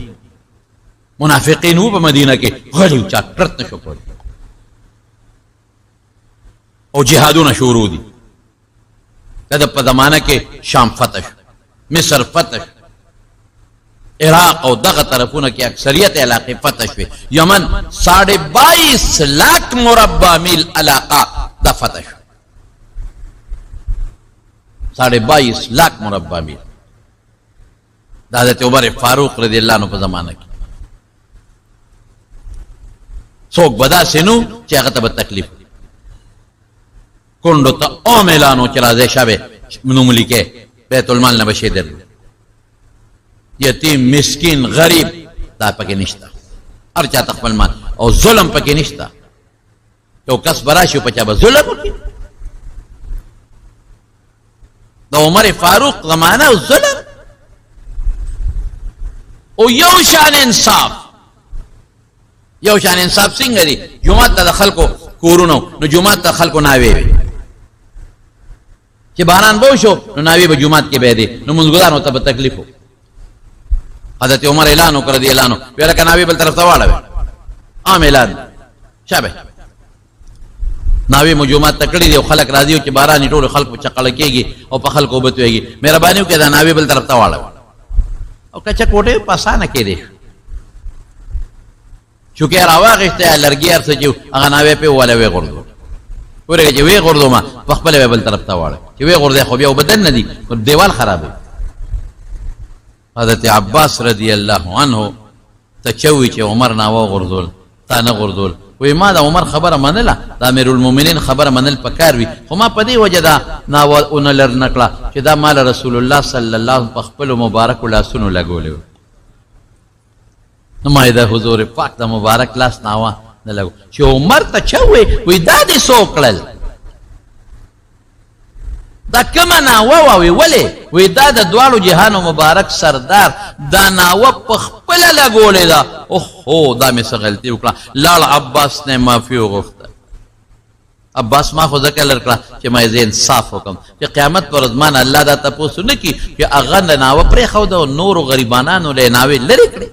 منافقین وو په مدینه کې، غلي چا کرت نه شو کولی. او جهادونه شروع دي. دا په زمانه کې شام فتح شو، مصر فتح شو، عراق او دغه طرفونه کې اکثریت علاقې فتح شوې. یمن 22.5 لاکھ مربع میل علاقه دا فتح شو، 22.5 لاکھ مربع میل. دا حضرت عمر فاروق رضی اللہ عنہ په زمانه کې څوک به داسې نو چې هغه ته به تکلیف کونډو ته اوم اعلانو چې راځئ شابه نوم لیکئ، بیت المال نه به شی درلو. یتیم مسکین غریب دا پکې نشته، هر چا ته خپل مال. او ظلم پکې نشته. یو کس به راشي په چا به ظلم وکړي. د عمر فاروق زمانه او ظلم او یو شان انصاف. یو شان انصاف څنګه دی؟ جمعات ته د خلکو کورونو، نو جمعات ته خلکو ناوې وي چې باران به وشو نو ناوې به جمعات کې به دی، نو منځګزارو ته به تکلیف و. حضرت عمر اعلان وکړ دی، اعلان وکړ لکه ناوې بل طرف ته واړوي، عام اعلان شابه ناوې مو جمعات ته کړي دی. او خلک راځي چې باران ټولو خلکو چقړه کېږي او په خلکو اوبه تویږي، مهرباني وکړئ دا ناوې بل طرف ته واړوي. او کچه کوټې په اسانه کېدی چونکې راواغېسته لرګي هر څه چې هغه ناوې پې ووالی ویې غورځو. ورېږه چې ویې غورځومه په خپله به بل طرف ته واړوي، چې ویې غورځی خو بیا اوبه نه دي، دیوال خرابوي. حضرت عباس رضی الله عنه ته چوي چې عمر ناوه غورځول، تا نه غورځول. وی ما د عمر خبره منله، د امیرالمؤمنین خبره منل پکار وي، خو ما په دې وجه دا ناوه ونه لر نه کړه چې دا مال رسول الله صلی الله علیه وسلم په خپلو مبارکو لاسونو لګولی و. نو ما یې د حضور پاک د مبارک لاس ناوه نه لګو. چې عمر ته چا وی دا دې څو کړل؟ دا کومه ناوه وه؟ وی ولې؟ وی دا د دواړو جهانو مبارک سردار دا ناوه په خپله لګولې ده. اوهو دا مې څه غلطي وکړه. لاړ عباس نه معافي وغوښته. عباس ما خو ځکه لر کړه چې ما یې زه انصاف وکړم چې قیامت پر ورځ ما نه الله دا تپوس نه کي چې هغه د ناوه پرېښوده او نورو غریبانانو له یې ناوې لرې کړې.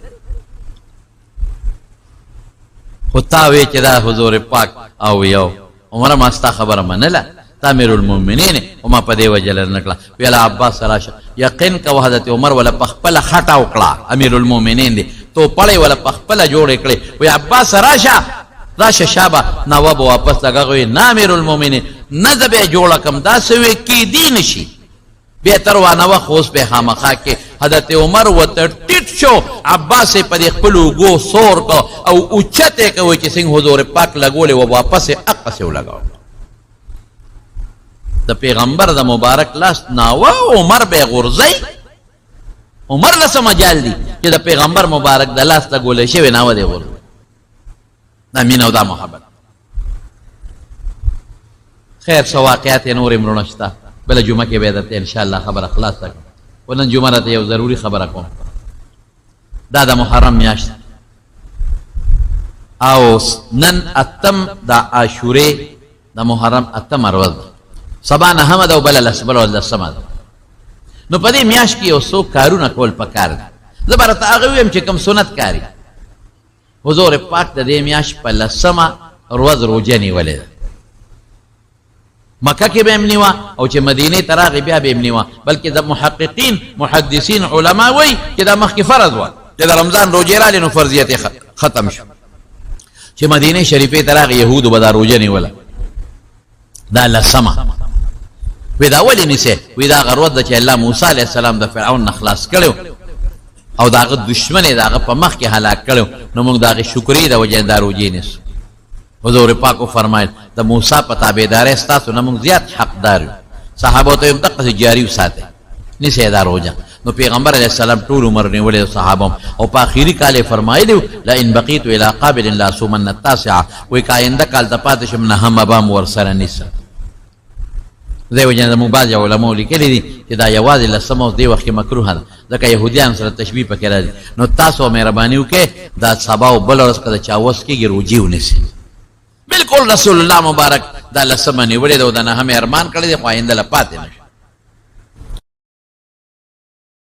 خو تا وی چې دا حضور پاک او یو عمره ما ستا خبره منله، تا امیرالمؤمنین او ما په دې وجه لر نه کړه. ویله عباس راشه یقین کوه حضرت عمر ولا په خپله خټه وکړه، امیرالمؤمنین دی تو پړی ولا په خپله جوړې کړې. وی عباس راشه شابه ناوه به واپس لګغوي. نه امیرالمؤمنین نه زه به یې جوړه کړم، داسې وی کیدی نشي. بهتر وانه وخت اوس به خامخا کې حضرت عمر ورته ټیټ شو، عباس یې په دې خپل اوږو سور کو او اوچت یې کوي چې څنګه حضور پاک لګولې و واپس یې اقصې ولګاو. د پیغمبر د مبارک لاس ناوه عمر به غورځي. عمر له څه مجال دي چې د پیغمبر مبارک د لاس لګولې شوی ناوه دی غورځي. دا مینه او دا محبت. خیر څه واقعات نورې مړونه شته، بله جمعه کې به درته انشاءالله خبره خلاصه کړم. و نن جمعه راته یو ضروري خبره کوم. دا د محرم میاشت او نن اتم د عاشورې د محرم اتم ورځ ده، سبا نهمه ده او بله لسمه ده. نو په دې میاشت کې یو څو کارونه کول پکار دي. زه به راته هغه ویم چې کوم سنت کاري. حضور پاک د دې میاشت په لسمه ورځ روژه نیولې ده. مکه کې به هم نیوه او چې مدینې ته راغی بیا به هم نیوه، بلکې د محققین محدثین علما وایي چې دا مخکې فرض وه چې د رمضان روژې راغلې نو فرضیت ختم شو. چې مدینې شریفې ته راغی یهودو به دا روژه نیوله، دا لسمه. وی دا ولې نیسې؟ وی دا هغه ورځ ده چې الله موسی علیه السلام د فرعون نه خلاص کړی او د هغه دشمن یې د هغه په مخ کې هلاک کړی، نو موږ د هغې شکرې د وجې دا روژې نیسو. حضور پاک فرمایل د موسی په تابعدارۍ ستاسو نه موږ زیات حقدار یو. صحابو ته یې هم دقسې جاري وساتئ، نیسئ دا روژه. نو پیغمبر علیه السلام ټول عمر نیولې صحابه او په آخري کال یې فرمایلي لئن بقیت الی قابل لاصومن التاسعه، وایي که آینده کال ته پاتې شم نهمه به م ورسره نیسم. دې وجې نه زموږ بعضې علماو لیکلي دي چې دا یوازې لسمه اوس دې وخت کې مکروه ده، ځکه یهودیان سره تشبیه پکې راځي. نو تاسو مهرباني وکړئ دا سبا او بله ورځ که د چا وس کېږي روجې ونیسئ. بالکل رسول الله مبارک دا لسمه نیولې ده او د نهمې ارمان کړی دی، خو آینده له پاتې نه شي.